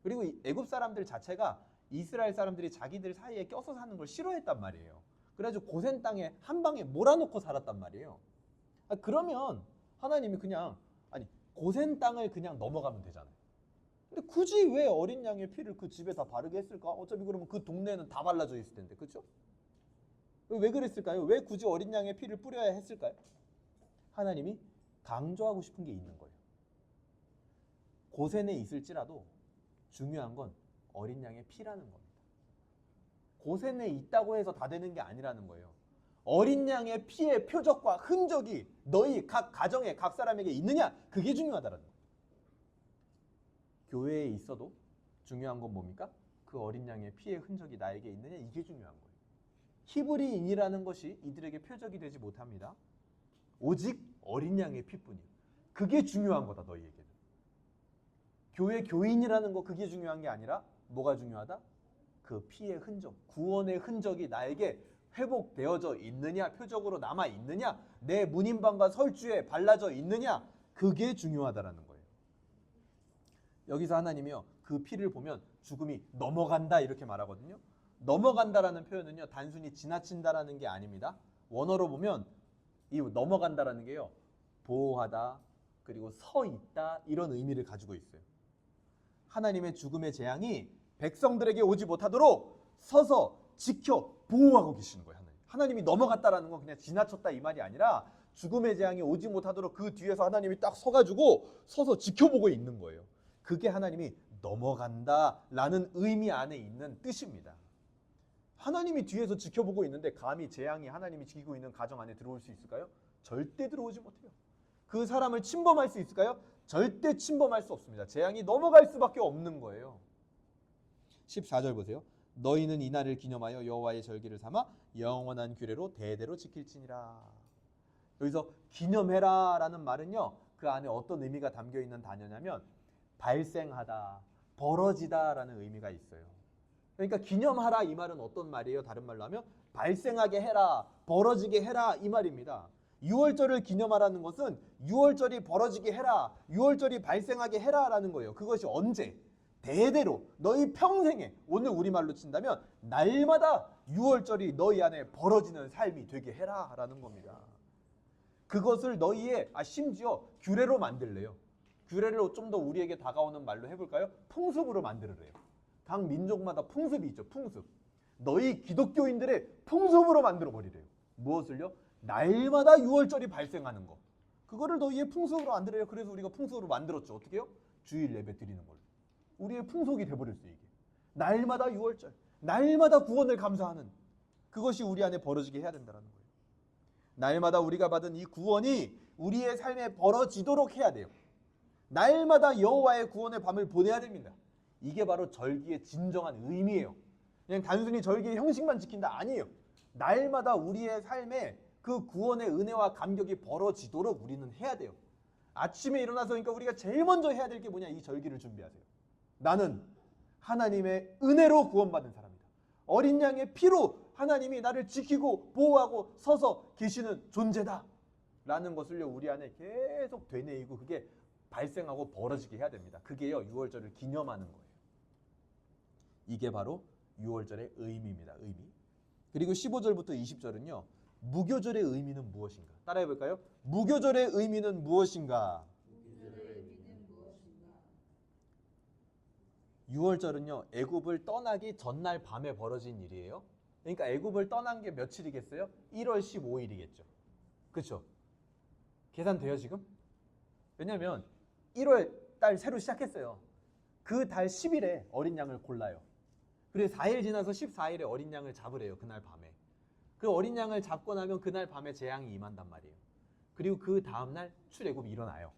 그리고 애굽 사람들 자체가 이스라엘 사람들이 자기들 사이에 껴서 사는 걸 싫어했단 말이에요. 그래가지고 고센 땅에 한 방에 몰아놓고 살았단 말이에요. 그러면 하나님이 그냥 고센 땅을 그냥 넘어가면 되잖아요. 근데 굳이 왜 어린 양의 피를 그 집에 다 바르게 했을까? 어차피 그러면 그 동네는 다 발라져 있을 텐데, 그렇죠? 왜 그랬을까요? 왜 굳이 어린 양의 피를 뿌려야 했을까요? 하나님이 강조하고 싶은 게 있는 거예요. 고센에 있을지라도 중요한 건 어린 양의 피라는 겁니다. 고센에 있다고 해서 다 되는 게 아니라는 거예요. 어린 양의 피의 표적과 흔적이 너희 각 가정에 각 사람에게 있느냐? 그게 중요하다는 거예요. 교회에 있어도 중요한 건 뭡니까? 그 어린 양의 피의 흔적이 나에게 있느냐? 이게 중요한 거예요. 히브리인이라는 것이 이들에게 표적이 되지 못합니다. 오직 어린 양의 피뿐이에요. 그게 중요한 거다, 너희에게는. 교회 교인이라는 거 그게 중요한 게 아니라 뭐가 중요하다? 그 피의 흔적, 구원의 흔적이 나에게 회복되어져 있느냐, 표적으로 남아 있느냐, 내 문인방과 설주에 발라져 있느냐, 그게 중요하다라는 거예요. 여기서 하나님이요, 그 피를 보면 죽음이 넘어간다 이렇게 말하거든요. 넘어간다라는 표현은요, 단순히 지나친다라는 게 아닙니다. 원어로 보면 이 넘어간다라는 게요, 보호하다, 그리고 서 있다, 이런 의미를 가지고 있어요. 하나님의 죽음의 재앙이 백성들에게 오지 못하도록 서서 지켜 보호하고 계시는 거예요. 하나님이 넘어갔다라는 건 그냥 지나쳤다 이 말이 아니라 죽음의 재앙이 오지 못하도록 그 뒤에서 하나님이 딱 서가지고 서서 지켜보고 있는 거예요. 그게 하나님이 넘어간다라는 의미 안에 있는 뜻입니다. 하나님이 뒤에서 지켜보고 있는데 감히 재앙이 하나님이 지키고 있는 가정 안에 들어올 수 있을까요? 절대 들어오지 못해요. 그 사람을 침범할 수 있을까요? 절대 침범할 수 없습니다. 재앙이 넘어갈 수밖에 없는 거예요. 14절 보세요. 너희는 이날을 기념하여 여호와의 절기를 삼아 영원한 규례로 대대로 지킬지니라. 여기서 기념해라 라는 말은요, 그 안에 어떤 의미가 담겨 있는 단어냐면 발생하다, 벌어지다 라는 의미가 있어요. 그러니까 기념하라 이 말은 어떤 말이에요? 다른 말로 하면 발생하게 해라, 벌어지게 해라 이 말입니다. 6월절을 기념하라는 것은 6월절이 벌어지게 해라, 6월절이 발생하게 해라 라는 거예요. 그것이 언제? 대대로 너희 평생에, 오늘 우리말로 친다면 날마다 6월절이 너희 안에 벌어지는 삶이 되게 해라 라는 겁니다. 그것을 너희의 심지어 규례로 만들래요. 규례를 좀 더 우리에게 다가오는 말로 해볼까요? 풍습으로 만들으래요. 각 민족마다 풍습이 있죠. 풍습. 너희 기독교인들의 풍습으로 만들어버리래요. 무엇을요? 날마다 6월절이 발생하는 거. 그거를 너희의 풍습으로 만들어요. 그래서 우리가 풍습으로 만들었죠. 어떻게 해요? 주일 예배 드리는 걸로. 우리의 풍속이 돼버렸어요. 이게. 날마다 6월절. 날마다 구원을 감사하는. 그것이 우리 안에 벌어지게 해야 된다는 거예요. 날마다 우리가 받은 이 구원이 우리의 삶에 벌어지도록 해야 돼요. 날마다 여호와의 구원의 밤을 보내야 됩니다. 이게 바로 절기의 진정한 의미예요. 그냥 단순히 절기의 형식만 지킨다 아니에요. 날마다 우리의 삶에 그 구원의 은혜와 감격이 벌어지도록 우리는 해야 돼요. 아침에 일어나서 그러니까 우리가 제일 먼저 해야 될 게 뭐냐? 이 절기를 준비하세요. 나는 하나님의 은혜로 구원받은 사람이다. 어린 양의 피로 하나님이 나를 지키고 보호하고 서서 계시는 존재다 라는 것을요, 우리 안에 계속 되뇌이고 그게 발생하고 벌어지게 해야 됩니다. 그게요, 6월절을 기념하는 거예요. 이게 바로 6월절의 의미입니다. 의미. 그리고 15절부터 20절은요, 무교절의 의미는 무엇인가? 따라해 볼까요? 무교절의 의미는 무엇인가? 6월절은요, 애굽을 떠나기 전날 밤에 벌어진 일이에요. 그러니까 애굽을 떠난 게 며칠이겠어요? 1월 15일이겠죠. 그렇죠? 계산돼요 지금? 왜냐면 1월 달 새로 시작했어요. 그 달 10일에 어린 양을 골라요. 그리고 4일 지나서 14일에 어린 양을 잡으래요. 그날 밤에. 그 어린 양을 잡고 나면 그날 밤에 재앙이 임한단 말이에요. 그리고 그 다음날 출애굽이 일어나요.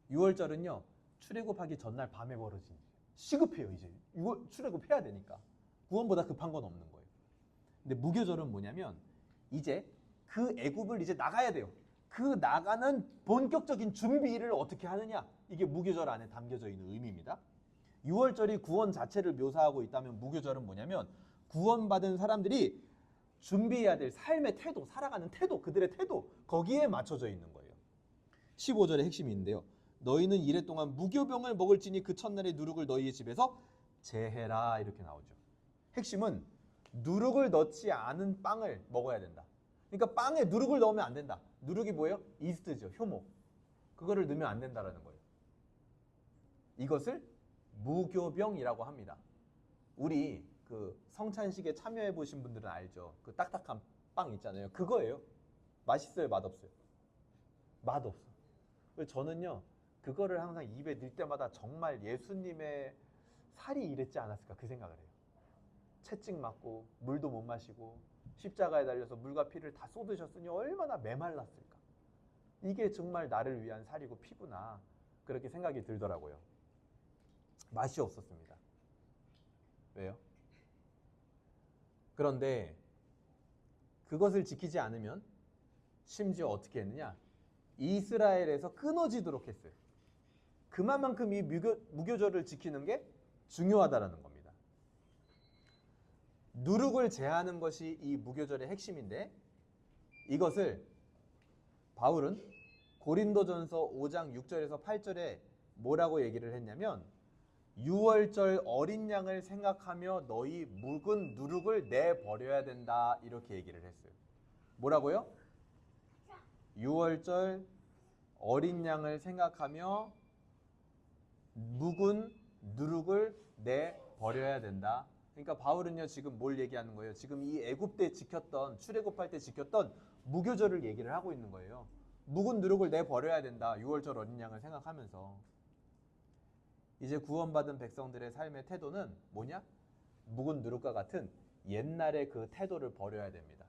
6월절은요, 출애굽하기 전날 밤에 벌어진 일이에요. 시급해요. 이제 출애굽해야 되니까. 구원보다 급한 건 없는 거예요. 근데 무교절은 뭐냐면 이제 그 애굽을 이제 나가야 돼요. 그 나가는 본격적인 준비를 어떻게 하느냐, 이게 무교절 안에 담겨져 있는 의미입니다. 6월절이 구원 자체를 묘사하고 있다면 무교절은 뭐냐면 구원받은 사람들이 준비해야 될 삶의 태도, 살아가는 태도, 그들의 태도, 거기에 맞춰져 있는 거예요. 15절의 핵심이 있는데요. 너희는 이래 동안 무교병을 먹을지니 그 첫날의 누룩을 너희의 집에서 제해라 이렇게 나오죠. 핵심은 누룩을 넣지 않은 빵을 먹어야 된다. 그러니까 빵에 누룩을 넣으면 안 된다. 누룩이 뭐예요? 이스트죠. 효모. 그거를 넣으면 안 된다라는 거예요. 이것을 무교병이라고 합니다. 우리 그 성찬식에 참여해 보신 분들은 알죠. 그 딱딱한 빵 있잖아요. 그거예요. 맛있어요? 맛없어요? 맛없어. 저는요, 그거를 항상 입에 넣을 때마다 정말 예수님의 살이 이랬지 않았을까 그 생각을 해요. 채찍 맞고 물도 못 마시고 십자가에 달려서 물과 피를 다 쏟으셨으니 얼마나 메말랐을까. 이게 정말 나를 위한 살이고 피구나, 그렇게 생각이 들더라고요. 맛이 없었습니다. 왜요? 그런데 그것을 지키지 않으면 심지어 어떻게 했느냐, 이스라엘에서 끊어지도록 했어요. 그만큼 이 무교절을 지키는 게 중요하다라는 겁니다. 누룩을 제하는 것이 이 무교절의 핵심인데 이것을 바울은 고린도전서 5장 6절에서 8절에 뭐라고 얘기를 했냐면 유월절 어린 양을 생각하며 너희 묵은 누룩을 내버려야 된다 이렇게 얘기를 했어요. 뭐라고요? 유월절 어린 양을 생각하며 묵은 누룩을 내버려야 된다. 그러니까 바울은요 지금 뭘 얘기하는 거예요? 지금 이 애굽 때 지켰던 출애굽할 때 지켰던 무교절을 얘기를 하고 있는 거예요. 묵은 누룩을 내버려야 된다. 유월절 어린 양을 생각하면서 이제 구원받은 백성들의 삶의 태도는 뭐냐? 묵은 누룩과 같은 옛날의 그 태도를 버려야 됩니다.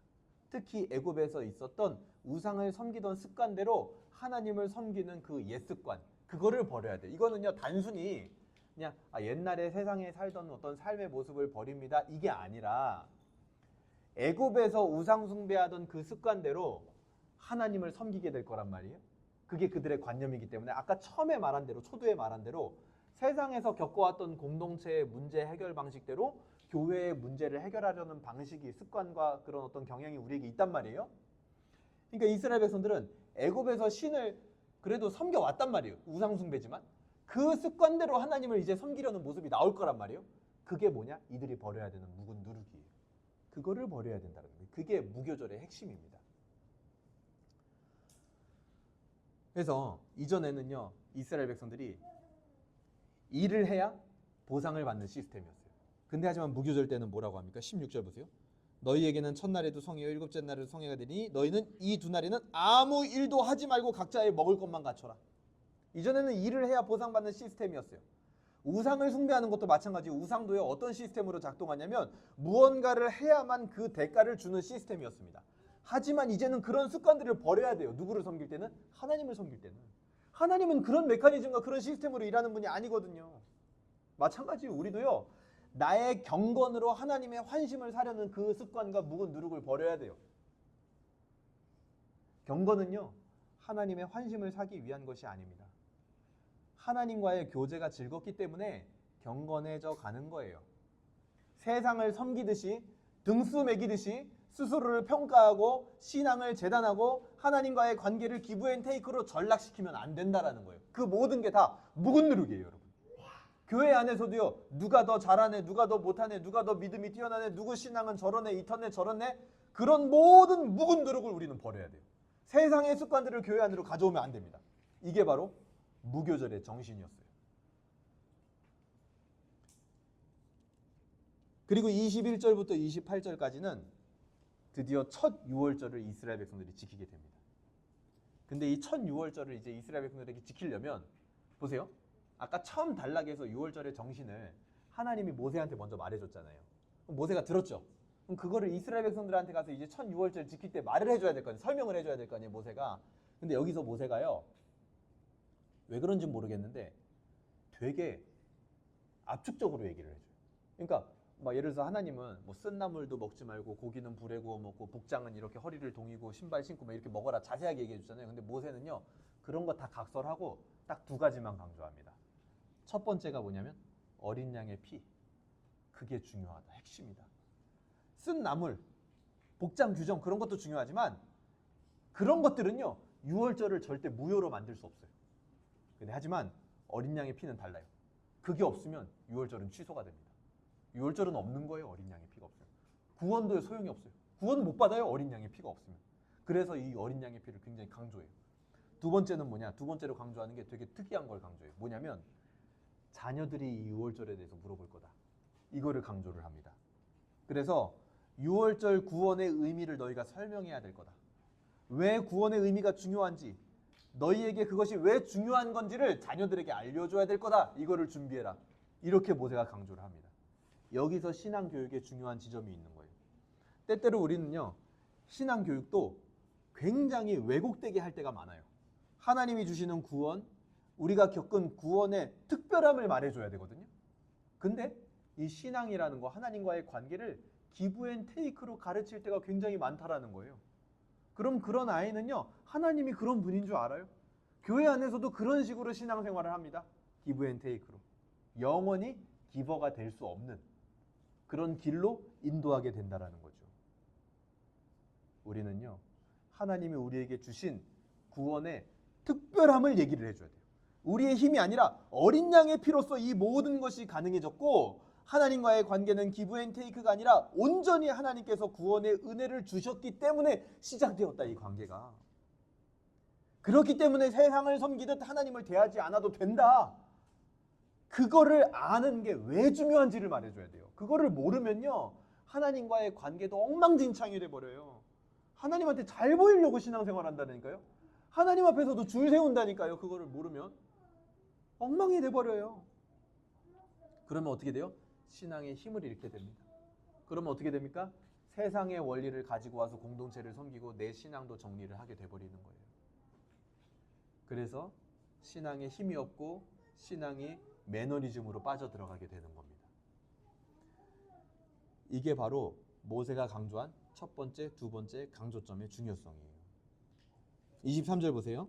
특히 애굽에서 있었던 우상을 섬기던 습관대로 하나님을 섬기는 그 옛 습관 그거를 버려야 돼. 이거는요 단순히 그냥 옛날에 세상에 살던 어떤 삶의 모습을 버립니다 이게 아니라 애굽에서 우상 숭배하던 그 습관대로 하나님을 섬기게 될 거란 말이에요. 그게 그들의 관념이기 때문에 아까 처음에 말한 대로 초두에 말한 대로 세상에서 겪어왔던 공동체의 문제 해결 방식대로 교회의 문제를 해결하려는 방식이 습관과 그런 어떤 경향이 우리에게 있단 말이에요. 그러니까 이스라엘 백성들은 애굽에서 신을 그래도 섬겨왔단 말이에요. 우상 숭배지만 그 습관대로 하나님을 이제 섬기려는 모습이 나올 거란 말이에요. 그게 뭐냐? 이들이 버려야 되는 묵은 누룩이에요. 그거를 버려야 된다는 거예요. 그게 무교절의 핵심입니다. 그래서 이전에는요 이스라엘 백성들이 일을 해야 보상을 받는 시스템이었어요. 근데 하지만 무교절 때는 뭐라고 합니까? 16절 보세요. 너희에게는 첫날에도 성회요 일곱째 날에도 성회가 되니 너희는 이 두 날에는 아무 일도 하지 말고 각자의 먹을 것만 갖춰라. 이전에는 일을 해야 보상받는 시스템이었어요. 우상을 숭배하는 것도 마찬가지예요. 우상도요 어떤 시스템으로 작동하냐면 무언가를 해야만 그 대가를 주는 시스템이었습니다. 하지만 이제는 그런 습관들을 버려야 돼요. 누구를 섬길 때는? 하나님을 섬길 때는. 하나님은 그런 메커니즘과 그런 시스템으로 일하는 분이 아니거든요. 마찬가지로 우리도요. 나의 경건으로 하나님의 환심을 사려는 그 습관과 묵은 누룩을 버려야 돼요. 경건은요. 하나님의 환심을 사기 위한 것이 아닙니다. 하나님과의 교제가 즐겁기 때문에 경건해져 가는 거예요. 세상을 섬기듯이 등수 매기듯이 스스로를 평가하고 신앙을 재단하고 하나님과의 관계를 기브앤테이크로 전락시키면 안 된다라는 거예요. 그 모든 게 다 묵은 누룩이에요, 여러분. 교회 안에서도요. 누가 더 잘하네, 누가 더 못하네, 누가 더 믿음이 뛰어나네, 누구 신앙은 저러네, 이터네, 저러네. 그런 모든 묵은 누룩을 우리는 버려야 돼요. 세상의 습관들을 교회 안으로 가져오면 안 됩니다. 이게 바로 무교절의 정신이었어요. 그리고 21절부터 28절까지는 드디어 첫 유월절을 이스라엘 백성들이 지키게 됩니다. 근데 이 첫 유월절을 이제 이스라엘 백성들에게 지키려면 보세요. 아까 처음 단락에서 유월절의 정신을 하나님이 모세한테 먼저 말해줬잖아요. 그럼 모세가 들었죠. 그럼 그거를 이스라엘 백성들한테 가서 이제 첫 유월절 지킬 때 말을 해줘야 될 거 아니에요. 설명을 해줘야 될 거 아니에요, 모세가. 근데 여기서 모세가요. 왜 그런지 모르겠는데 되게 압축적으로 얘기를 해줘요. 그러니까 막 예를 들어서 하나님은 뭐 쓴 나물도 먹지 말고 고기는 불에 구워 먹고 복장은 이렇게 허리를 동이고 신발 신고 막 이렇게 먹어라 자세하게 얘기해 주잖아요. 근데 모세는요 그런 거 다 각설하고 딱 두 가지만 강조합니다. 첫 번째가 뭐냐면 어린 양의 피. 그게 중요하다. 핵심이다. 쓴 나물, 복장 규정 그런 것도 중요하지만 그런 것들은요 유월절을 절대 무효로 만들 수 없어요. 근데 하지만 어린 양의 피는 달라요. 그게 없으면 유월절은 취소가 됩니다. 유월절은 없는 거예요. 어린 양의 피가 없어요. 구원도 소용이 없어요. 구원 못 받아요. 어린 양의 피가 없으면. 그래서 이 어린 양의 피를 굉장히 강조해요. 두 번째는 뭐냐? 두 번째로 강조하는 게 되게 특이한 걸 강조해요. 뭐냐면 자녀들이 이 유월절에 대해서 물어볼 거다. 이거를 강조를 합니다. 그래서 유월절 구원의 의미를 너희가 설명해야 될 거다. 왜 구원의 의미가 중요한지 너희에게 그것이 왜 중요한 건지를 자녀들에게 알려줘야 될 거다. 이거를 준비해라. 이렇게 모세가 강조를 합니다. 여기서 신앙교육에 중요한 지점이 있는 거예요. 때때로 우리는요. 신앙교육도 굉장히 왜곡되게 할 때가 많아요. 하나님이 주시는 구원, 우리가 겪은 구원의 특별함을 말해줘야 되거든요. 근데 이 신앙이라는 거 하나님과의 관계를 기브앤테이크로 가르칠 때가 굉장히 많다라는 거예요. 그럼 그런 아이는요. 하나님이 그런 분인 줄 알아요? 교회 안에서도 그런 식으로 신앙생활을 합니다. 기브앤테이크로. 영원히 기버가 될 수 없는 그런 길로 인도하게 된다라는 거죠. 우리는요, 하나님이 우리에게 주신 구원의 특별함을 얘기를 해줘야 돼요. 우리의 힘이 아니라 어린 양의 피로써 이 모든 것이 가능해졌고, 하나님과의 관계는 기브 앤 테이크가 아니라 온전히 하나님께서 구원의 은혜를 주셨기 때문에 시작되었다, 이 관계가. 그렇기 때문에 세상을 섬기듯 하나님을 대하지 않아도 된다. 그거를 아는 게 왜 중요한지를 말해줘야 돼요. 그거를 모르면요, 하나님과의 관계도 엉망진창이 돼버려요. 하나님한테 잘 보이려고 신앙생활 한다니까요. 하나님 앞에서도 줄 세운다니까요. 그거를 모르면 엉망이 돼버려요. 그러면 어떻게 돼요? 신앙의 힘을 잃게 됩니다. 그러면 어떻게 됩니까? 세상의 원리를 가지고 와서 공동체를 섬기고 내 신앙도 정리를 하게 돼버리는 거예요. 그래서 신앙에 힘이 없고 신앙이 매너리즘으로 빠져들어가게 되는 겁니다. 이게 바로 모세가 강조한 첫 번째, 두 번째 강조점의 중요성이에요. 23절 보세요.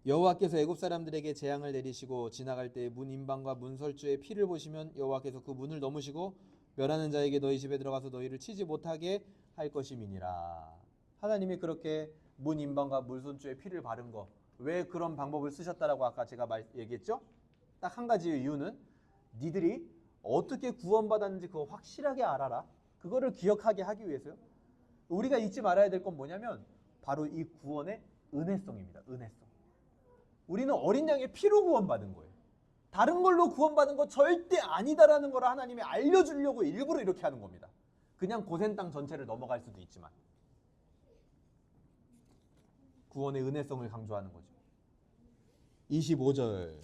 여호와께서 애굽 사람들에게 재앙을 내리시고 지나갈 때 문 임방과 문 설주의 피를 보시면 여호와께서 그 문을 넘으시고 멸하는 자에게 너희 집에 들어가서 너희를 치지 못하게 할 것임이니라. 하나님이 그렇게 문 임방과 문 설주의 피를 바른 거, 왜 그런 방법을 쓰셨다라고 아까 제가 얘기했죠? 딱 한 가지의 이유는 니들이 어떻게 구원받았는지 그거 확실하게 알아라. 그거를 기억하게 하기 위해서요. 우리가 잊지 말아야 될 건 뭐냐면 바로 이 구원의 은혜성입니다. 은혜성. 우리는 어린 양의 피로 구원받은 거예요. 다른 걸로 구원받은 거 절대 아니다라는 걸 하나님이 알려주려고 일부러 이렇게 하는 겁니다. 그냥 고센 땅 전체를 넘어갈 수도 있지만 구원의 은혜성을 강조하는 거죠. 25절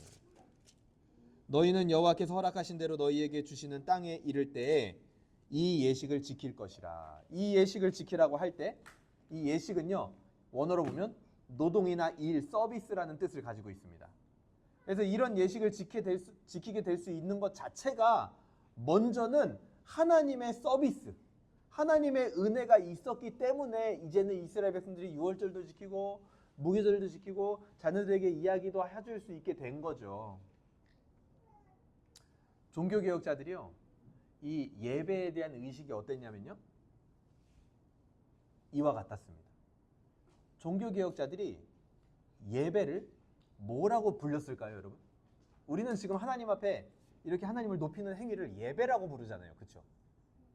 너희는 여호와께서 허락하신 대로 너희에게 주시는 땅에 이를 때에 이 예식을 지킬 것이라. 이 예식을 지키라고 할 때 이 예식은요, 원어로 보면 노동이나 일, 서비스라는 뜻을 가지고 있습니다. 그래서 이런 예식을 지키게 될 수 있는 것 자체가 먼저는 하나님의 서비스, 하나님의 은혜가 있었기 때문에 이제는 이스라엘 백성들이 유월절도 지키고 무교절도 지키고 자녀들에게 이야기도 해줄 수 있게 된 거죠. 종교개혁자들이요, 이 예배에 대한 의식이 어땠냐면요, 이와 같았습니다. 종교개혁자들이 예배를 뭐라고 불렸을까요, 여러분? 우리는 지금 하나님 앞에 이렇게 하나님을 높이는 행위를 예배라고 부르잖아요. 그렇죠?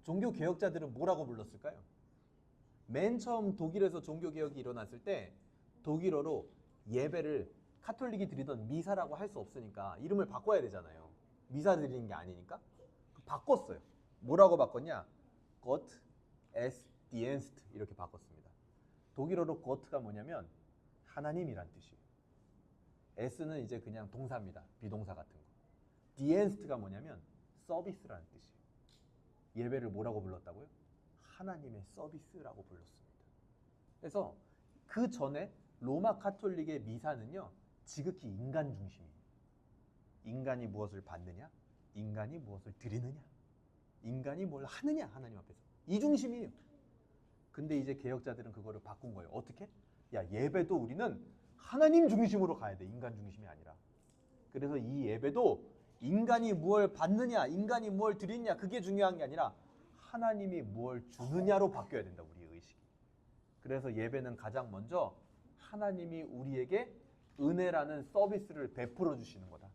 종교개혁자들은 뭐라고 불렀을까요? 맨 처음 독일에서 종교개혁이 일어났을 때 독일어로 예배를 카톨릭이 드리던 미사라고 할 수 없으니까 이름을 바꿔야 되잖아요. 미사 드리는 게 아니니까 바꿨어요. 뭐라고 바꿨냐? Gott es Dienst 이렇게 바꿨습니다. 독일어로 Gott가 뭐냐면 하나님이란 뜻이에요. S는 이제 그냥 동사입니다. 비동사 같은 거. Dienst가 뭐냐면 서비스라는 뜻이에요. 예배를 뭐라고 불렀다고요? 하나님의 서비스라고 불렀습니다. 그래서 그 전에 로마 카톨릭의 미사는요, 지극히 인간 중심이에요. 인간이 무엇을 받느냐, 인간이 무엇을 드리느냐, 인간이 뭘 하느냐, 하나님 앞에서 이 중심이에요. 근데 이제 개혁자들은 그거를 바꾼 거예요. 어떻게? 야, 예배도 우리는 하나님 중심으로 가야 돼. 인간 중심이 아니라. 그래서 이 예배도 인간이 무엇을 받느냐, 인간이 무엇을 드리느냐, 그게 중요한 게 아니라 하나님이 무엇을 주느냐로 바뀌어야 된다, 우리의 의식이. 그래서 예배는 가장 먼저 하나님이 우리에게 은혜라는 서비스를 베풀어 주시는 거다.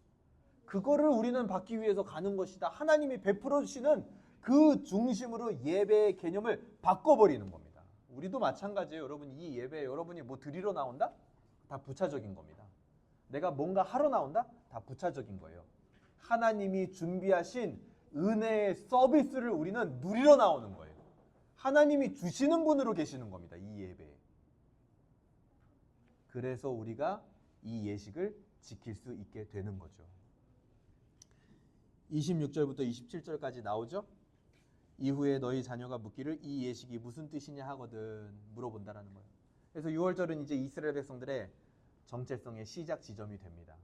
그거를 우리는 받기 위해서 가는 것이다. 하나님이 베풀어 주시는 그 중심으로 예배의 개념을 바꿔버리는 겁니다. 우리도 마찬가지예요. 여러분, 이 예배에 여러분이 뭐 드리러 나온다? 다 부차적인 겁니다. 내가 뭔가 하러 나온다? 다 부차적인 거예요. 하나님이 준비하신 은혜의 서비스를 우리는 누리러 나오는 거예요. 하나님이 주시는 분으로 계시는 겁니다. 이 예배에. 그래서 우리가 이 예식을 지킬 수 있게 되는 거죠. 26절부터 27절까지 나오죠. 이후에 너희 자녀가 묻기를 이 예식이 무슨 뜻이냐 하거든 물어본다라는 거예요. 그래서 6월절은 이제 이스라엘 백성들의 정체성의 시작 지점이 됩니다.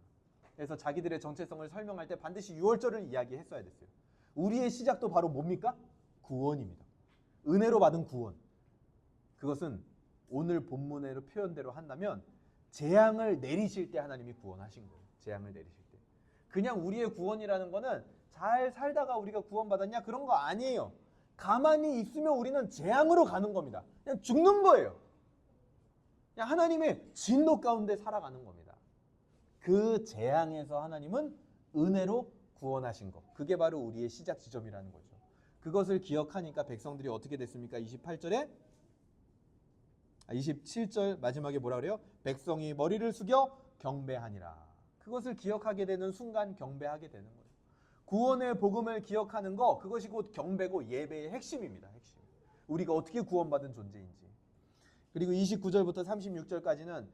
그래서 자기들의 정체성을 설명할 때 반드시 6월절을 이야기했어야 됐어요. 우리의 시작도 바로 뭡니까? 구원입니다. 은혜로 받은 구원. 그것은 오늘 본문의 표현대로 한다면 재앙을 내리실 때 하나님이 구원하신 거예요. 재앙을 내리실 때. 그냥 우리의 구원이라는 거는 잘 살다가 우리가 구원받았냐? 그런 거 아니에요. 가만히 있으면 우리는 재앙으로 가는 겁니다. 그냥 죽는 거예요. 그냥 하나님의 진노 가운데 살아가는 겁니다. 그 재앙에서 하나님은 은혜로 구원하신 것. 그게 바로 우리의 시작 지점이라는 거죠. 그것을 기억하니까 백성들이 어떻게 됐습니까? 27절 마지막에 뭐라 그래요? 백성이 머리를 숙여 경배하니라. 그것을 기억하게 되는 순간 경배하게 되는 거예요. 구원의 복음을 기억하는 거, 그것이 곧 경배고 예배의 핵심입니다. 핵심. 우리가 어떻게 구원받은 존재인지. 그리고 29절부터 36절까지는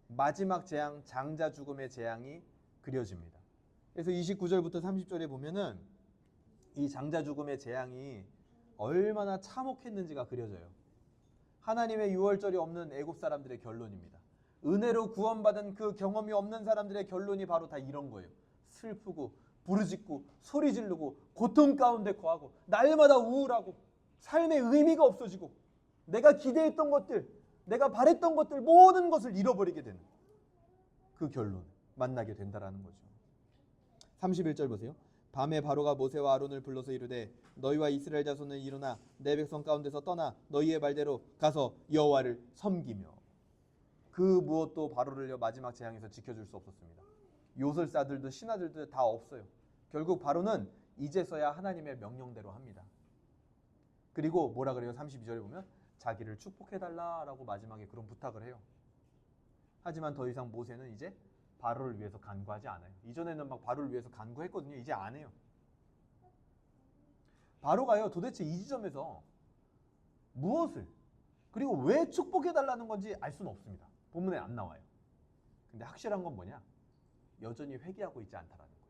마지막 재앙, 장자 죽음의 재앙이 그려집니다. 그래서 29절부터 30절에 보면은 이 장자 죽음의 재앙이 얼마나 참혹했는지가 그려져요. 하나님의 유월절이 없는 애굽 사람들의 결론입니다. 은혜로 구원받은 그 경험이 없는 사람들의 결론이 바로 다 이런 거예요. 슬프고 부르짖고 소리 지르고 고통 가운데 거하고 날마다 우울하고 삶의 의미가 없어지고 내가 기대했던 것들, 내가 바랬던 것들 모든 것을 잃어버리게 되는 그 결론 만나게 된다라는 거죠. 31절 보세요. 밤에 바로가 모세와 아론을 불러서 이르되 너희와 이스라엘 자손은 일어나 내 백성 가운데서 떠나 너희의 말대로 가서 여호와를 섬기며. 그 무엇도 바로를 마지막 재앙에서 지켜줄 수 없었습니다. 요술사들도 신하들도 다 없어요. 결국 바로는 이제서야 하나님의 명령대로 합니다. 그리고 뭐라 그래요? 32절에 보면 자기를 축복해달라라고 마지막에 그런 부탁을 해요. 하지만 더 이상 모세는 이제 바로를 위해서 간구하지 않아요. 이전에는 막 바로를 위해서 간구했거든요. 이제 안 해요. 바로가요 도대체 이 지점에서 무엇을 그리고 왜 축복해달라는 건지 알 수는 없습니다. 본문에 안 나와요. 근데 확실한 건 뭐냐? 여전히 회개하고 있지 않다라는 거예요.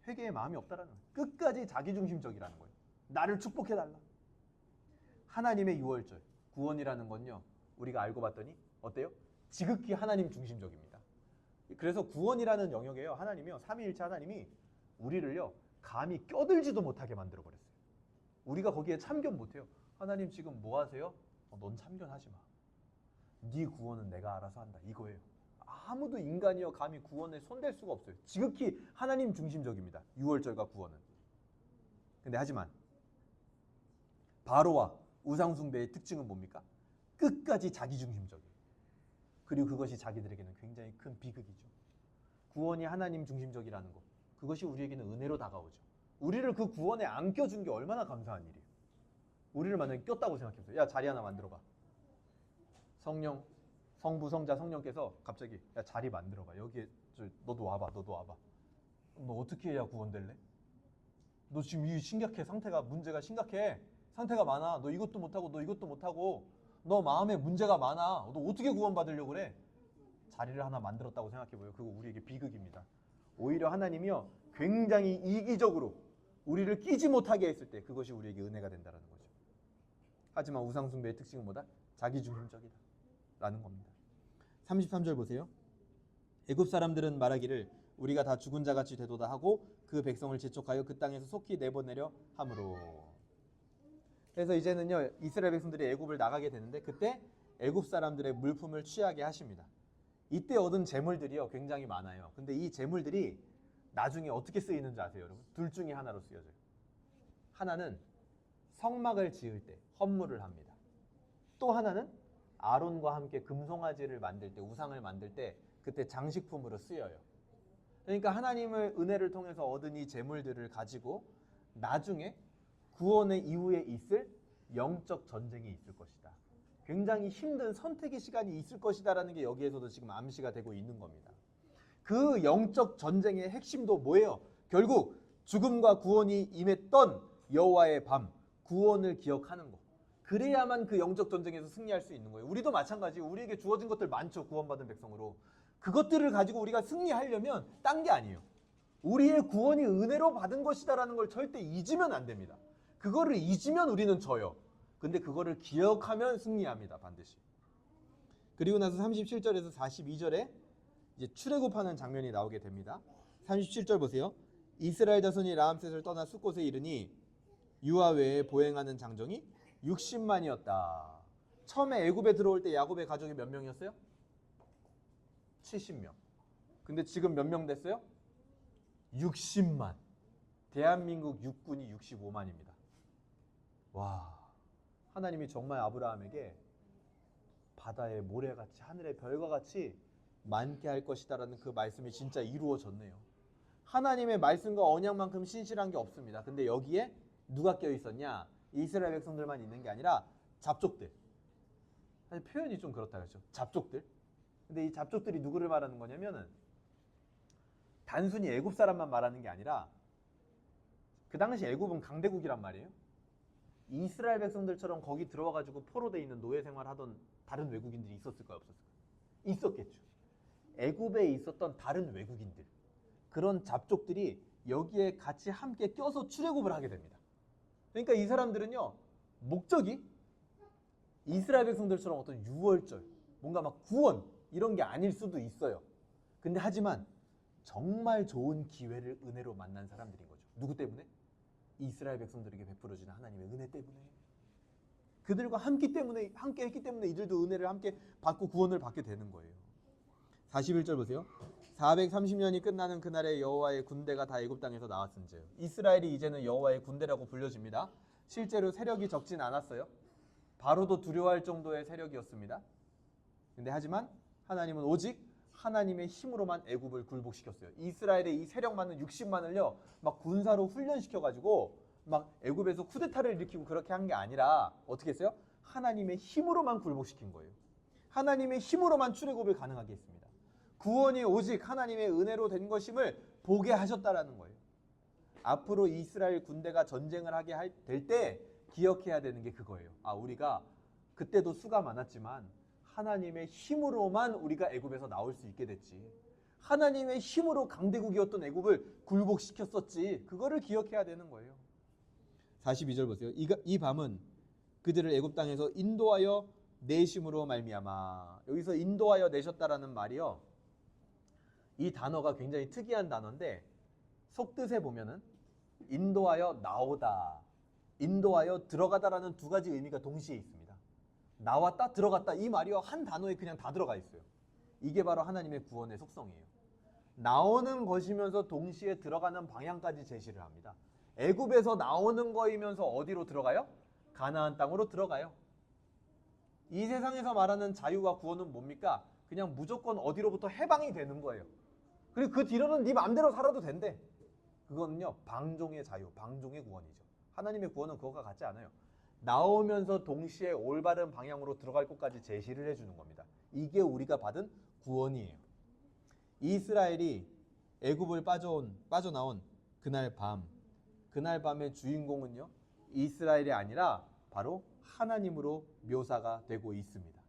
회개의 마음이 없다라는 거예요. 끝까지 자기중심적이라는 거예요. 나를 축복해달라. 하나님의 유월절, 구원이라는 건요. 우리가 알고 봤더니 어때요? 지극히 하나님 중심적입니다. 그래서 구원이라는 영역에요. 하나님이요. 삼위일체 하나님이 우리를요. 감히 껴들지도 못하게 만들어버렸어요. 우리가 거기에 참견 못해요. 하나님 지금 뭐 하세요? 넌 참견하지 마. 네 구원은 내가 알아서 한다. 이거예요. 아무도 인간이요 감히 구원에 손댈 수가 없어요. 지극히 하나님 중심적입니다. 유월절과 구원은. 근데 하지만 바로와 우상숭배의 특징은 뭡니까? 끝까지 자기중심적이에요. 그리고 그것이 자기들에게는 굉장히 큰 비극이죠. 구원이 하나님 중심적이라는 것. 그것이 우리에게는 은혜로 다가오죠. 우리를 그 구원에 안겨준 게 얼마나 감사한 일이에요. 우리를 만약에 꼈다고 생각해보세요. 야 자리 하나 만들어봐. 성령, 성부, 성자, 성령께서 갑자기 야 자리 만들어봐. 여기에 너도 와봐. 너도 와봐. 너 어떻게 해야 구원될래? 너 지금 이 심각해. 상태가 문제가 심각해. 상태가 많아. 너 이것도 못하고 너 이것도 못하고 너 마음에 문제가 많아. 너 어떻게 구원받으려고 그래? 자리를 하나 만들었다고 생각해봐요. 그거 우리에게 비극입니다. 오히려 하나님이요 굉장히 이기적으로 우리를 끼지 못하게 했을 때 그것이 우리에게 은혜가 된다는 거죠. 하지만 우상숭배의 특징은 뭐다? 자기중심적이다 라는 겁니다. 33절 보세요. 애굽 사람들은 말하기를 우리가 다 죽은 자같이 되도다 하고 그 백성을 재촉하여 그 땅에서 속히 내보내려 함으로. 그래서 이제는요 이스라엘 백성들이 애굽을 나가게 되는데 그때 애굽 사람들의 물품을 취하게 하십니다. 이때 얻은 재물들이요 굉장히 많아요. 근데 이 재물들이 나중에 어떻게 쓰이는지 아세요, 여러분? 둘 중에 하나로 쓰여져요. 하나는 성막을 지을 때 헌물을 합니다. 또 하나는 아론과 함께 금송아지를 만들 때, 우상을 만들 때 그때 장식품으로 쓰여요. 그러니까 하나님의 은혜를 통해서 얻은 이 재물들을 가지고 나중에 구원의 이후에 있을 영적 전쟁이 있을 것이다. 굉장히 힘든 선택의 시간이 있을 것이다라는 게 여기에서도 지금 암시가 되고 있는 겁니다. 그 영적 전쟁의 핵심도 뭐예요? 결국 죽음과 구원이 임했던 여호와의 밤, 구원을 기억하는 것. 그래야만 그 영적 전쟁에서 승리할 수 있는 거예요. 우리도 마찬가지. 우리에게 주어진 것들 많죠. 구원받은 백성으로. 그것들을 가지고 우리가 승리하려면 딴 게 아니에요. 우리의 구원이 은혜로 받은 것이다라는 걸 절대 잊으면 안 됩니다. 그거를 잊으면 우리는 져요. 근데 그거를 기억하면 승리합니다. 반드시. 그리고 나서 37절에서 42절에 이제 출애굽하는 장면이 나오게 됩니다. 37절 보세요. 이스라엘 자손이 라암셋을 떠나 숫곳에 이르니 유아 외에 보행하는 장정이 60만이었다. 처음에 애굽에 들어올 때 야곱의 가족이 몇 명이었어요? 70명. 근데 지금 몇 명 됐어요? 60만. 대한민국 육군이 65만입니다. 와, 하나님이 정말 아브라함에게 바다의 모래같이 하늘의 별과 같이 많게 할 것이다라는 그 말씀이 진짜 이루어졌네요. 하나님의 말씀과 언약만큼 신실한 게 없습니다. 근데 여기에 누가 껴 있었냐? 이스라엘 백성들만 있는 게 아니라 잡족들. 사실 표현이 좀 그렇다 그렇죠. 잡족들. 근데 이 잡족들이 누구를 말하는 거냐면은 단순히 애굽 사람만 말하는 게 아니라 그 당시 애굽은 강대국이란 말이에요. 이스라엘 백성들처럼 거기 들어와가지고 포로돼 있는 노예 생활하던 다른 외국인들이 있었을까요, 없었을까요? 있었겠죠. 애굽에 있었던 다른 외국인들, 그런 잡족들이 여기에 같이 함께 껴서 출애굽을 하게 됩니다. 그러니까 이 사람들은요, 목적이 이스라엘 백성들처럼 어떤 유월절, 뭔가 막 구원 이런 게 아닐 수도 있어요. 근데 하지만 정말 좋은 기회를 은혜로 만난 사람들인 거죠. 누구 때문에? 이스라엘 백성들에게 베풀어주는 하나님의 은혜 때문에. 그들과 함께 했기 때문에 이들도 은혜를 함께 받고 구원을 받게 되는 거예요. 41절 보세요. 430년이 끝나는 그날에 여호와의 군대가 다 애굽 땅에서 나왔은즉. 이스라엘이 이제는 여호와의 군대라고 불려집니다. 실제로 세력이 적진 않았어요. 바로도 두려워할 정도의 세력이었습니다. 근데 하지만 하나님은 오직 하나님의 힘으로만 애굽을 굴복시켰어요. 이스라엘의 이 세력 많은 60만을요 막 군사로 훈련시켜가지고 막 애굽에서 쿠데타를 일으키고 그렇게 한 게 아니라 어떻게 했어요? 하나님의 힘으로만 굴복시킨 거예요. 하나님의 힘으로만 출애굽을 가능하게 했습니다. 구원이 오직 하나님의 은혜로 된 것임을 보게 하셨다라는 거예요. 앞으로 이스라엘 군대가 전쟁을 하게 될 때 기억해야 되는 게 그거예요. 아, 우리가 그때도 수가 많았지만 하나님의 힘으로만 우리가 애굽에서 나올 수 있게 됐지. 하나님의 힘으로 강대국이었던 애굽을 굴복시켰었지. 그거를 기억해야 되는 거예요. 42절 보세요. 이 밤은 그들을 애굽 땅에서 인도하여 내심으로 말미암아. 여기서 인도하여 내셨다라는 말이요, 이 단어가 굉장히 특이한 단어인데 속뜻에 보면은 인도하여 나오다, 인도하여 들어가다라는 두 가지 의미가 동시에 있습니다. 나왔다, 들어갔다, 이 말이요 한 단어에 그냥 다 들어가 있어요. 이게 바로 하나님의 구원의 속성이에요. 나오는 것이면서 동시에 들어가는 방향까지 제시를 합니다. 애굽에서 나오는 거이면서 어디로 들어가요? 가나안 땅으로 들어가요. 이 세상에서 말하는 자유와 구원은 뭡니까? 그냥 무조건 어디로부터 해방이 되는 거예요. 그리고 그 뒤로는 네 마음대로 살아도 된대. 그거는요 방종의 자유, 방종의 구원이죠. 하나님의 구원은 그것과 같지 않아요. 나오면서 동시에 올바른 방향으로 들어갈 곳까지 제시를 해주는 겁니다. 이게 우리가 받은 구원이에요. 이스라엘이 애굽을 빠져나온 그날 밤의 주인공은요 이스라엘이 아니라 바로 하나님으로 묘사가 되고 있습니다.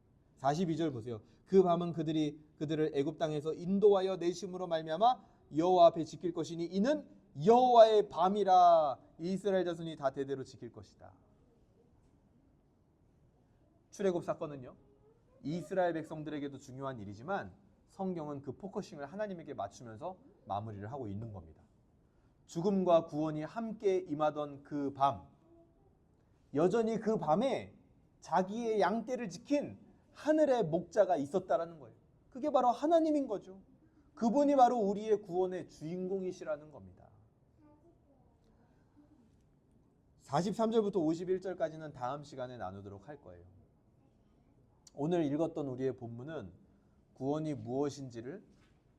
42절 보세요. 그 밤은 그들을 애굽 땅에서 인도하여 내심으로 말미암아 여호와 앞에 지킬 것이니 이는 여호와의 밤이라. 이스라엘 자손이 다 대대로 지킬 것이다. 출애굽 사건은요 이스라엘 백성들에게도 중요한 일이지만 성경은 그 포커싱을 하나님에게 맞추면서 마무리를 하고 있는 겁니다. 죽음과 구원이 함께 임하던 그 밤, 여전히 그 밤에 자기의 양떼를 지킨 하늘의 목자가 있었다라는 거예요. 그게 바로 하나님인 거죠. 그분이 바로 우리의 구원의 주인공이시라는 겁니다. 43절부터 51절까지는 다음 시간에 나누도록 할 거예요. 오늘 읽었던 우리의 본문은 구원이 무엇인지를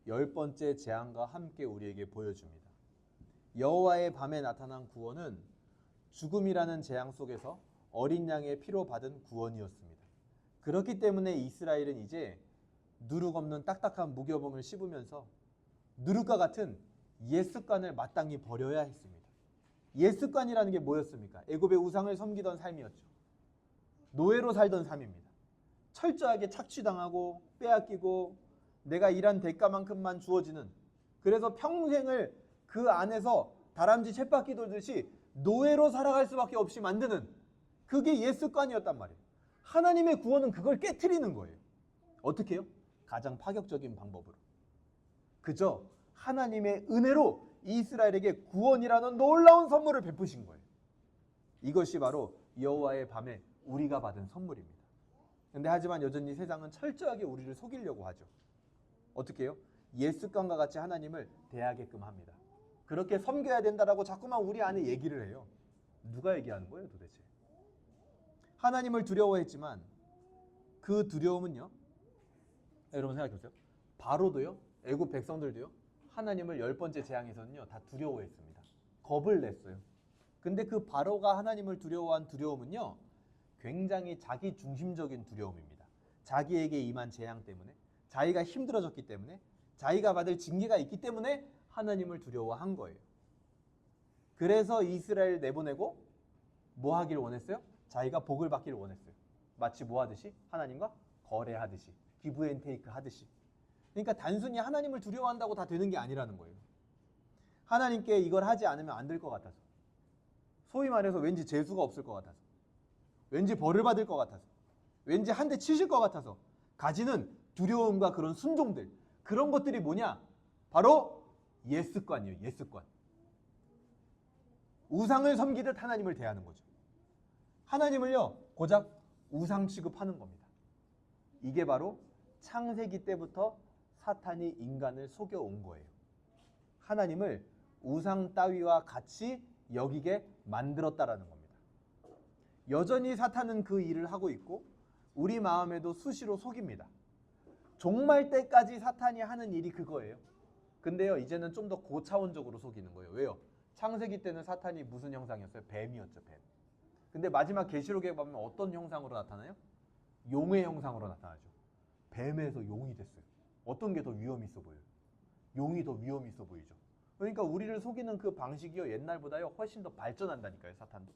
10번째 재앙과 함께 우리에게 보여줍니다. 여호와의 밤에 나타난 구원은 죽음이라는 재앙 속에서 어린 양의 피로 받은 구원이었습니다. 그렇기 때문에 이스라엘은 이제 누룩 없는 딱딱한 무교봉을 씹으면서 누룩과 같은 옛 습관을 마땅히 버려야 했습니다. 옛 습관이라는 게 뭐였습니까? 애굽의 우상을 섬기던 삶이었죠. 노예로 살던 삶입니다. 철저하게 착취당하고 빼앗기고 내가 일한 대가만큼만 주어지는, 그래서 평생을 그 안에서 다람쥐 쳇바퀴 돌듯이 노예로 살아갈 수밖에 없이 만드는, 그게 옛 습관이었단 말이에요. 하나님의 구원은 그걸 깨트리는 거예요. 어떻게 해요? 가장 파격적인 방법으로. 그저 하나님의 은혜로 이스라엘에게 구원이라는 놀라운 선물을 베푸신 거예요. 이것이 바로 여호와의 밤에 우리가 받은 선물입니다. 근데 하지만 여전히 세상은 철저하게 우리를 속이려고 하죠. 어떻게 해요? 옛 습관과 같이 하나님을 대하게끔 합니다. 그렇게 섬겨야 된다라고 자꾸만 우리 안에 얘기를 해요. 누가 얘기하는 거예요 도대체? 하나님을 두려워했지만 그 두려움은요. 여러분 생각해 보세요. 바로도요. 애굽 백성들도요. 하나님을 10번째 재앙에서는요. 다 두려워했습니다. 겁을 냈어요. 근데 그 바로가 하나님을 두려워한 두려움은요. 굉장히 자기 중심적인 두려움입니다. 자기에게 임한 재앙 때문에, 자기가 힘들어졌기 때문에, 자기가 받을 징계가 있기 때문에 하나님을 두려워한 거예요. 그래서 이스라엘 내보내고 뭐 하길 원했어요? 자기가 복을 받기를 원했어요. 마치 뭐 하듯이? 하나님과 거래하듯이, 기브 앤 테이크 하듯이. 그러니까 단순히 하나님을 두려워한다고 다 되는 게 아니라는 거예요. 하나님께 이걸 하지 않으면 안 될 것 같아서, 소위 말해서 왠지 재수가 없을 것 같아서, 왠지 벌을 받을 것 같아서, 왠지 한 대 치실 것 같아서 가지는 두려움과 그런 순종들, 그런 것들이 뭐냐? 바로 옛습관이에요. 옛습관. 우상을 섬기듯 하나님을 대하는 거죠. 하나님을요 고작 우상 취급하는 겁니다. 이게 바로 창세기 때부터 사탄이 인간을 속여온 거예요. 하나님을 우상 따위와 같이 여기게 만들었다라는 겁니다. 여전히 사탄은 그 일을 하고 있고 우리 마음에도 수시로 속입니다. 종말 때까지 사탄이 하는 일이 그거예요. 근데요 이제는 좀 더 고차원적으로 속이는 거예요. 왜요? 창세기 때는 사탄이 무슨 형상이었어요? 뱀이었죠. 뱀. 근데 마지막 계시록에 보면 어떤 형상으로 나타나요? 용의 형상으로 나타나죠. 뱀에서 용이 됐어요. 어떤 게 더 위험이 있어 보여요? 용이 더 위험이 있어 보이죠. 그러니까 우리를 속이는 그 방식이요 옛날보다요 훨씬 더 발전한다니까요. 사탄도.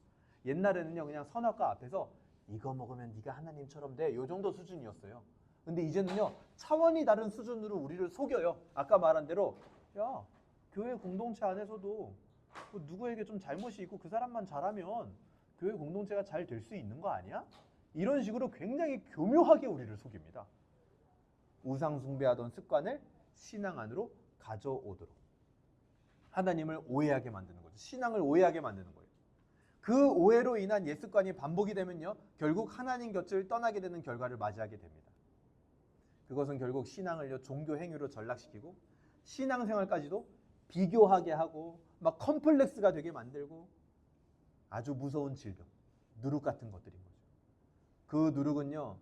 옛날에는요 그냥 선악과 앞에서 이거 먹으면 네가 하나님처럼 돼, 요 정도 수준이었어요. 근데 이제는요 차원이 다른 수준으로 우리를 속여요. 아까 말한 대로 야 교회 공동체 안에서도 누구에게 좀 잘못이 있고 그 사람만 잘하면 교회 공동체가 잘 될 수 있는 거 아니야? 이런 식으로 굉장히 교묘하게 우리를 속입니다. 우상 숭배하던 습관을 신앙 안으로 가져오도록 하나님을 오해하게 만드는 거죠. 신앙을 오해하게 만드는 거예요. 그 오해로 인한 옛 습관이 반복이 되면요 결국 하나님 곁을 떠나게 되는 결과를 맞이하게 됩니다. 그것은 결국 신앙을요 종교 행위로 전락시키고 신앙생활까지도 비교하게 하고 막 컴플렉스가 되게 만들고 아주 무서운 질병, 누룩 같은 것들인 거죠. 그 누룩은요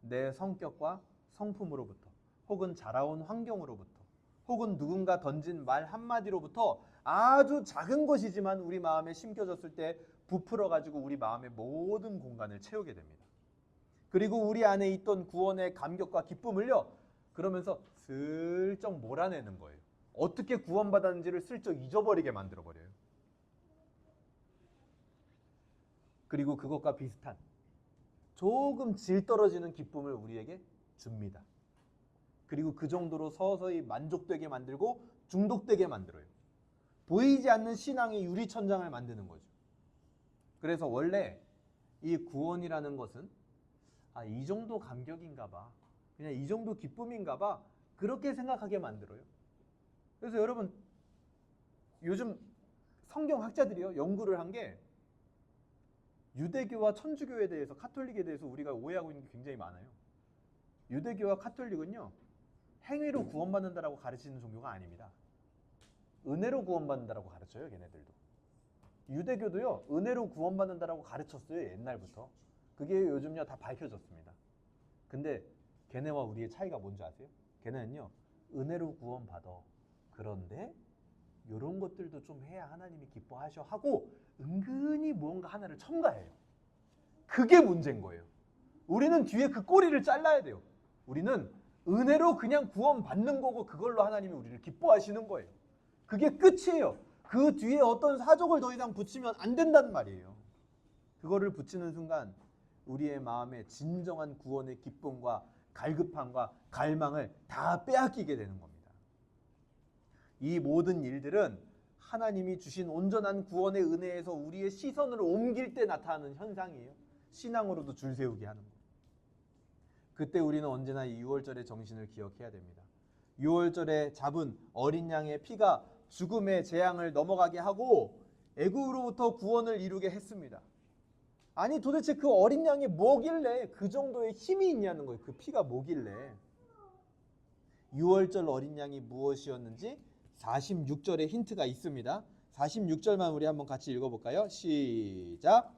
내 성격과 성품으로부터 혹은 자라온 환경으로부터 혹은 누군가 던진 말 한마디로부터 아주 작은 것이지만 우리 마음에 심겨졌을 때 부풀어가지고 우리 마음의 모든 공간을 채우게 됩니다. 그리고 우리 안에 있던 구원의 감격과 기쁨을요 그러면서 슬쩍 몰아내는 거예요. 어떻게 구원받았는지를 슬쩍 잊어버리게 만들어버려요. 그리고 그것과 비슷한 조금 질 떨어지는 기쁨을 우리에게 줍니다. 그리고 그 정도로 서서히 만족되게 만들고 중독되게 만들어요. 보이지 않는 신앙의 유리천장을 만드는 거죠. 그래서 원래 이 구원이라는 것은 이 정도 감격인가 봐, 그냥 이 정도 기쁨인가 봐, 그렇게 생각하게 만들어요. 그래서 여러분 요즘 성경학자들이요 연구를 한 게 유대교와 천주교에 대해서, 카톨릭에 대해서 우리가 오해하고 있는 게 굉장히 많아요. 유대교와 카톨릭은요 행위로 구원받는다라고 가르치는 종교가 아닙니다. 은혜로 구원받는다라고 가르쳐요. 걔네들도. 유대교도요 은혜로 구원받는다라고 가르쳤어요. 옛날부터. 그게 요즘요 다 밝혀졌습니다. 근데 걔네와 우리의 차이가 뭔지 아세요? 걔네는요 은혜로 구원받아, 그런데 이런 것들도 좀 해야 하나님이 기뻐하셔 하고 은근히 무언가 하나를 첨가해요. 그게 문제인 거예요. 우리는 뒤에 그 꼬리를 잘라야 돼요. 우리는 은혜로 그냥 구원받는 거고 그걸로 하나님이 우리를 기뻐하시는 거예요. 그게 끝이에요. 그 뒤에 어떤 사족을 더 이상 붙이면 안 된다는 말이에요. 그거를 붙이는 순간 우리의 마음에 진정한 구원의 기쁨과 갈급함과 갈망을 다 빼앗기게 되는 겁니다. 이 모든 일들은 하나님이 주신 온전한 구원의 은혜에서 우리의 시선을 옮길 때 나타나는 현상이에요. 신앙으로도 줄 세우게 하는 거예요. 그때 우리는 언제나 이 6월절의 정신을 기억해야 됩니다. 6월절에 잡은 어린 양의 피가 죽음의 재앙을 넘어가게 하고 애굽으로부터 구원을 이루게 했습니다. 아니 도대체 그 어린 양이 뭐길래 그 정도의 힘이 있냐는 거예요. 그 피가 뭐길래. 6월절 어린 양이 무엇이었는지 46절에 힌트가 있습니다. 46절만 우리 한번 같이 읽어볼까요? 시작.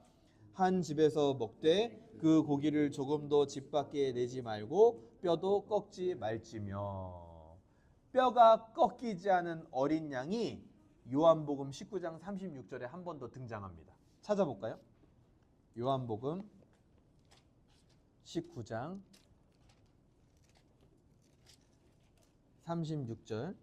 한 집에서 먹되 그 고기를 조금도 집 밖에 내지 말고 뼈도 꺾지 말지며. 뼈가 꺾이지 않은 어린 양이 요한복음 19장 36절에 한 번 더 등장합니다. 찾아볼까요? 요한복음 19장 36절.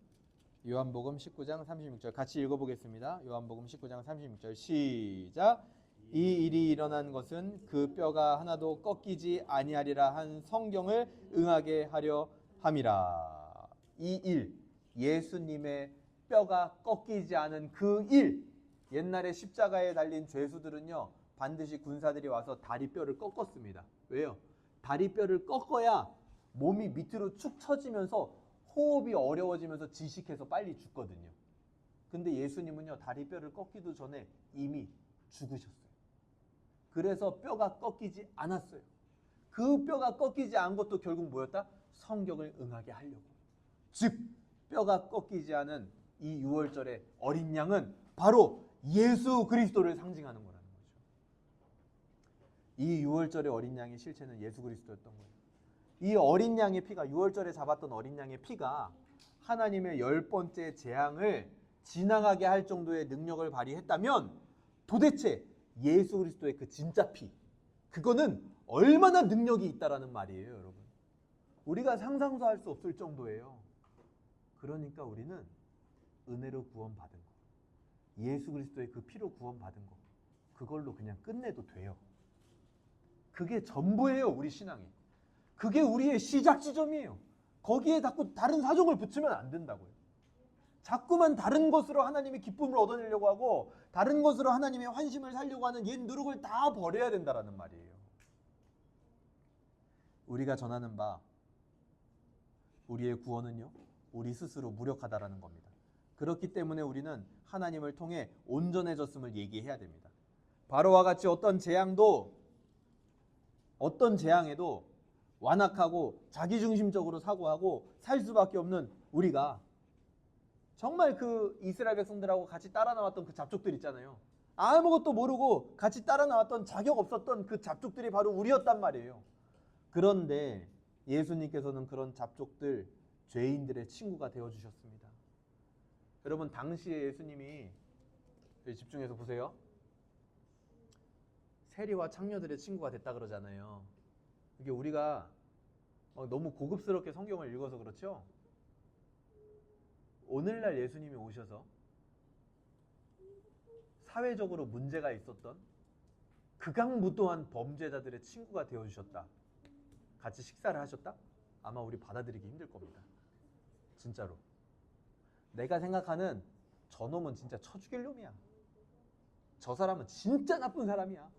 요한복음 19장 36절 같이 읽어보겠습니다. 요한복음 19장 36절 시작. 이 일이 일어난 것은 그 뼈가 하나도 꺾이지 아니하리라 한 성경을 응하게 하려 함이라. 이 일, 예수님의 뼈가 꺾이지 않은 그 일. 옛날에 십자가에 달린 죄수들은요, 반드시 군사들이 와서 다리뼈를 꺾었습니다. 왜요? 다리뼈를 꺾어야 몸이 밑으로 축 처지면서 호흡이 어려워지면서 지식해서 빨리 죽거든요. 근데 예수님은요, 다리뼈를 꺾기도 전에 이미 죽으셨어요. 그래서 뼈가 꺾이지 않았어요. 그 뼈가 꺾이지 않은 것도 결국 뭐였다? 성경을 응하게 하려고. 즉 뼈가 꺾이지 않은 이 6월절의 어린 양은 바로 예수 그리스도를 상징하는 거라는 거죠. 이 6월절의 어린 양의 실체는 예수 그리스도였던 거예요. 이 어린 양의 피가, 6월절에 잡았던 어린 양의 피가 하나님의 10번째 재앙을 지나가게 할 정도의 능력을 발휘했다면 도대체 예수 그리스도의 그 진짜 피, 그거는 얼마나 능력이 있다라는 말이에요, 여러분. 우리가 상상도 할 수 없을 정도예요. 그러니까 우리는 은혜로 구원받은 거, 예수 그리스도의 그 피로 구원받은 거, 그걸로 그냥 끝내도 돼요. 그게 전부예요, 우리 신앙이. 그게 우리의 시작 지점이에요. 거기에 자꾸 다른 사정을 붙이면 안 된다고요. 자꾸만 다른 것으로 하나님의 기쁨을 얻어내려고 하고 다른 것으로 하나님의 환심을 살려고 하는 옛 누룩을 다 버려야 된다라는 말이에요. 우리가 전하는 바 우리의 구원은요, 우리 스스로 무력하다라는 겁니다. 그렇기 때문에 우리는 하나님을 통해 온전해졌음을 얘기해야 됩니다. 바로와 같이 어떤 재앙에도 완악하고 자기중심적으로 사고하고 살 수밖에 없는 우리가, 정말 그 이스라엘 백성들하고 같이 따라 나왔던 그 잡족들 있잖아요. 아무것도 모르고 같이 따라 나왔던 자격 없었던 그 잡족들이 바로 우리였단 말이에요. 그런데 예수님께서는 그런 잡족들, 죄인들의 친구가 되어주셨습니다. 여러분, 당시에 예수님이, 집중해서 보세요. 세리와 창녀들의 친구가 됐다 그러잖아요. 이게 우리가 너무 고급스럽게 성경을 읽어서 그렇죠? 오늘날 예수님이 오셔서 사회적으로 문제가 있었던 극악무도한 범죄자들의 친구가 되어주셨다, 같이 식사를 하셨다? 아마 우리 받아들이기 힘들 겁니다. 진짜로. 내가 생각하는 저놈은 진짜 쳐 죽일 놈이야. 저 사람은 진짜 나쁜 사람이야.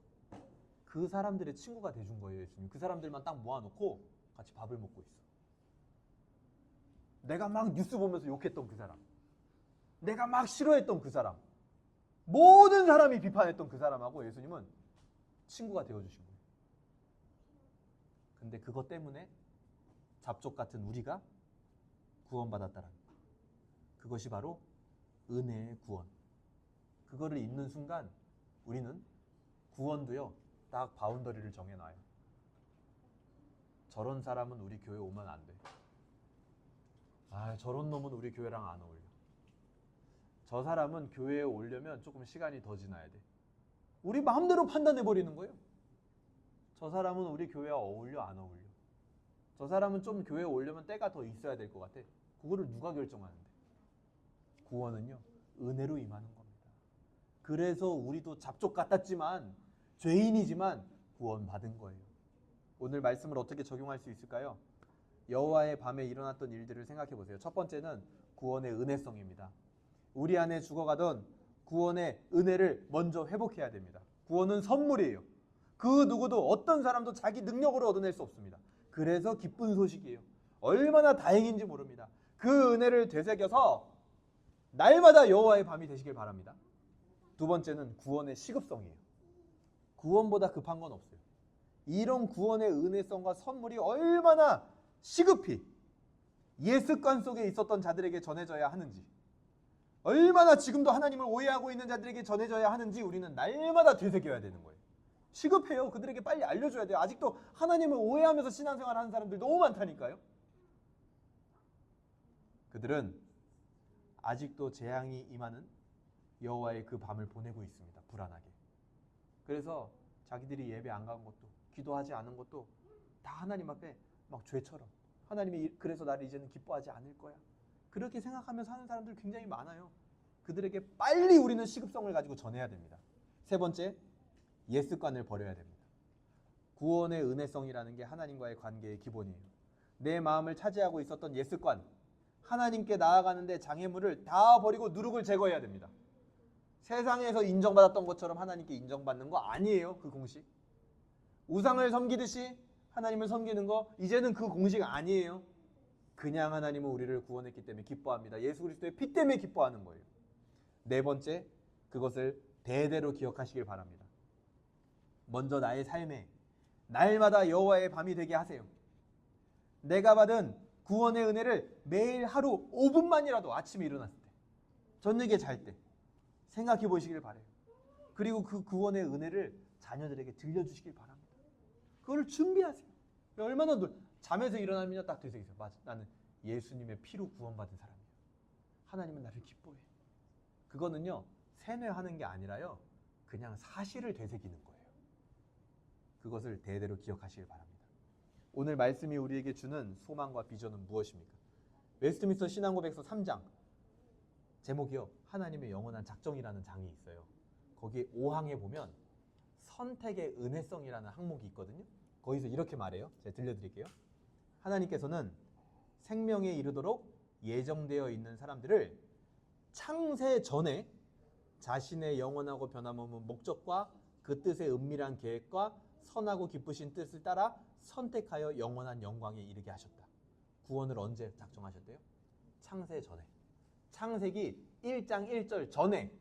그 사람들의 친구가 돼준 거예요, 예수님. 그 사람들만 딱 모아놓고 같이 밥을 먹고 있어. 내가 막 뉴스 보면서 욕했던 그 사람, 내가 막 싫어했던 그 사람, 모든 사람이 비판했던 그 사람하고 예수님은 친구가 되어주신 거예요. 근데 그것 때문에 잡족 같은 우리가 구원받았다라는 거예요. 그것이 바로 은혜의 구원. 그거를 읽는 순간 우리는 구원도요, 딱 바운더리를 정해놔요. 저런 사람은 우리 교회 오면 안 돼. 저런 놈은 우리 교회랑 안 어울려. 저 사람은 교회에 오려면 조금 시간이 더 지나야 돼. 우리 마음대로 판단해버리는 거예요. 저 사람은 우리 교회와 어울려, 안 어울려. 저 사람은 좀 교회에 오려면 때가 더 있어야 될 것 같아. 그거를 누가 결정하는데? 구원은요, 은혜로 임하는 겁니다. 그래서 우리도 잡족 같았지만, 죄인이지만 구원받은 거예요. 오늘 말씀을 어떻게 적용할 수 있을까요? 여호와의 밤에 일어났던 일들을 생각해 보세요. 첫 번째는 구원의 은혜성입니다. 우리 안에 죽어가던 구원의 은혜를 먼저 회복해야 됩니다. 구원은 선물이에요. 그 누구도, 어떤 사람도 자기 능력으로 얻어낼 수 없습니다. 그래서 기쁜 소식이에요. 얼마나 다행인지 모릅니다. 그 은혜를 되새겨서 날마다 여호와의 밤이 되시길 바랍니다. 두 번째는 구원의 시급성이에요. 구원보다 급한 건 없어요. 이런 구원의 은혜성과 선물이 얼마나 시급히 옛 습관 속에 있었던 자들에게 전해져야 하는지, 얼마나 지금도 하나님을 오해하고 있는 자들에게 전해져야 하는지 우리는 날마다 되새겨야 되는 거예요. 시급해요. 그들에게 빨리 알려줘야 돼요. 아직도 하나님을 오해하면서 신앙생활 하는 사람들 너무 많다니까요. 그들은 아직도 재앙이 임하는 여호와의 그 밤을 보내고 있습니다. 불안하게. 그래서 자기들이 예배 안 간 것도, 기도하지 않은 것도 다 하나님 앞에 막 죄처럼, 하나님이 그래서 나를 이제는 기뻐하지 않을 거야, 그렇게 생각하면서 사는 사람들 굉장히 많아요. 그들에게 빨리 우리는 시급성을 가지고 전해야 됩니다. 세 번째, 옛습관을 버려야 됩니다. 구원의 은혜성이라는 게 하나님과의 관계의 기본이에요. 내 마음을 차지하고 있었던 옛습관, 하나님께 나아가는데 장애물을 다 버리고 누룩을 제거해야 됩니다. 세상에서 인정받았던 것처럼 하나님께 인정받는 거 아니에요. 그 공식. 우상을 섬기듯이 하나님을 섬기는 거 이제는 그 공식 아니에요. 그냥 하나님은 우리를 구원했기 때문에 기뻐합니다. 예수 그리스도의 피 때문에 기뻐하는 거예요. 네 번째, 그것을 대대로 기억하시길 바랍니다. 먼저 나의 삶에 날마다 여호와의 밤이 되게 하세요. 내가 받은 구원의 은혜를 매일 하루 5분만이라도 아침에 일어났을 때, 저녁에 잘 때 생각해 보시길 바라요. 그리고 그 구원의 은혜를 자녀들에게 들려주시길 바랍니다. 그걸 준비하세요. 얼마나 잠에서 일어나면 딱 되새기세요. 맞아, 나는 예수님의 피로 구원받은 사람이에요. 하나님은 나를 기뻐해. 그거는요, 세뇌하는 게 아니라요, 그냥 사실을 되새기는 거예요. 그것을 대대로 기억하시길 바랍니다. 오늘 말씀이 우리에게 주는 소망과 비전은 무엇입니까? 웨스트민스터 신앙고백서 3장 제목이요, 하나님의 영원한 작정이라는 장이 있어요. 거기 5항에 보면 선택의 은혜성이라는 항목이 있거든요. 거기서 이렇게 말해요. 제가 들려드릴게요. 하나님께서는 생명에 이르도록 예정되어 있는 사람들을 창세 전에 자신의 영원하고 변함없는 목적과 그 뜻의 은밀한 계획과 선하고 기쁘신 뜻을 따라 선택하여 영원한 영광에 이르게 하셨다. 구원을 언제 작정하셨대요? 창세 전에. 창세기 1장 1절 전에,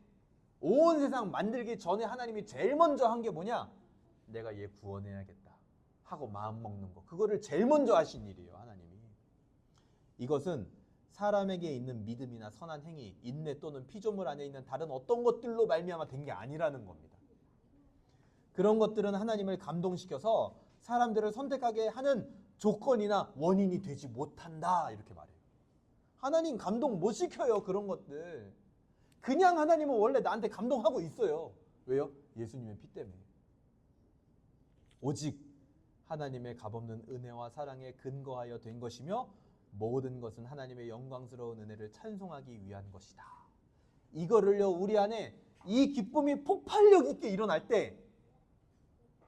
온 세상 만들기 전에 하나님이 제일 먼저 한 게 뭐냐? 내가 얘 구원해야겠다 하고 마음 먹는 거. 그거를 제일 먼저 하신 일이에요, 하나님이. 이것은 사람에게 있는 믿음이나 선한 행위, 인내 또는 피조물 안에 있는 다른 어떤 것들로 말미암아 된 게 아니라는 겁니다. 그런 것들은 하나님을 감동시켜서 사람들을 선택하게 하는 조건이나 원인이 되지 못한다, 이렇게 말해요. 하나님 감동 못 시켜요, 그런 것들. 그냥 하나님은 원래 나한테 감동하고 있어요. 왜요? 예수님의 피 때문에. 오직 하나님의 값없는 은혜와 사랑에 근거하여 된 것이며 모든 것은 하나님의 영광스러운 은혜를 찬송하기 위한 것이다. 이거를요, 우리 안에 이 기쁨이 폭발력 있게 일어날 때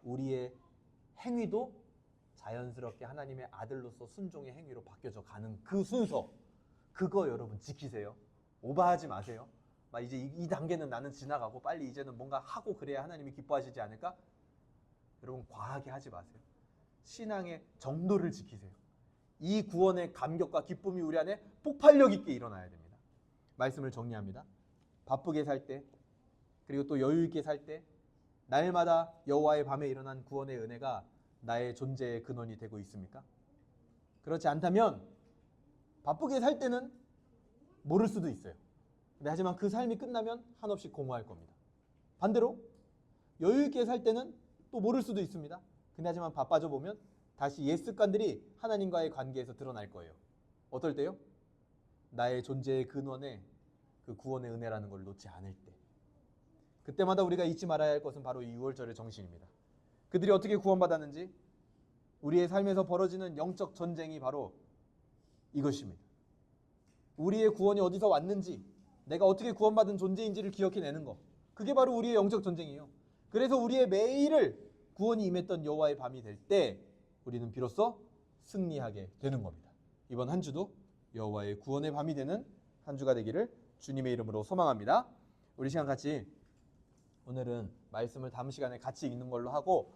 우리의 행위도 자연스럽게 하나님의 아들로서 순종의 행위로 바뀌어져 가는 그 순서, 그거 여러분 지키세요. 오버하지 마세요. 막 이제 이 단계는 나는 지나가고 빨리 이제는 뭔가 하고 그래야 하나님이 기뻐하시지 않을까? 여러분 과하게 하지 마세요. 신앙의 정도를 지키세요. 이 구원의 감격과 기쁨이 우리 안에 폭발력 있게 일어나야 됩니다. 말씀을 정리합니다. 바쁘게 살 때, 그리고 또 여유 있게 살 때, 날마다 여호와의 밤에 일어난 구원의 은혜가 나의 존재의 근원이 되고 있습니까? 그렇지 않다면 바쁘게 살 때는 모를 수도 있어요. 근데 하지만 그 삶이 끝나면 한없이 공허할 겁니다. 반대로 여유 있게 살 때는 또 모를 수도 있습니다. 근데 하지만 바빠져 보면 다시 옛 습관들이 하나님과의 관계에서 드러날 거예요. 어떨 때요? 나의 존재의 근원에 그 구원의 은혜라는 걸 놓지 않을 때. 그때마다 우리가 잊지 말아야 할 것은 바로 이 유월절의 정신입니다. 그들이 어떻게 구원받았는지, 우리의 삶에서 벌어지는 영적 전쟁이 바로 이것입니다. 우리의 구원이 어디서 왔는지, 내가 어떻게 구원받은 존재인지를 기억해내는 것, 그게 바로 우리의 영적 전쟁이에요. 그래서 우리의 매일을 구원이 임했던 여호와의 밤이 될 때 우리는 비로소 승리하게 되는 겁니다. 이번 한 주도 여호와의 구원의 밤이 되는 한 주가 되기를 주님의 이름으로 소망합니다. 우리 시간 같이 오늘은 말씀을 다음 시간에 같이 읽는 걸로 하고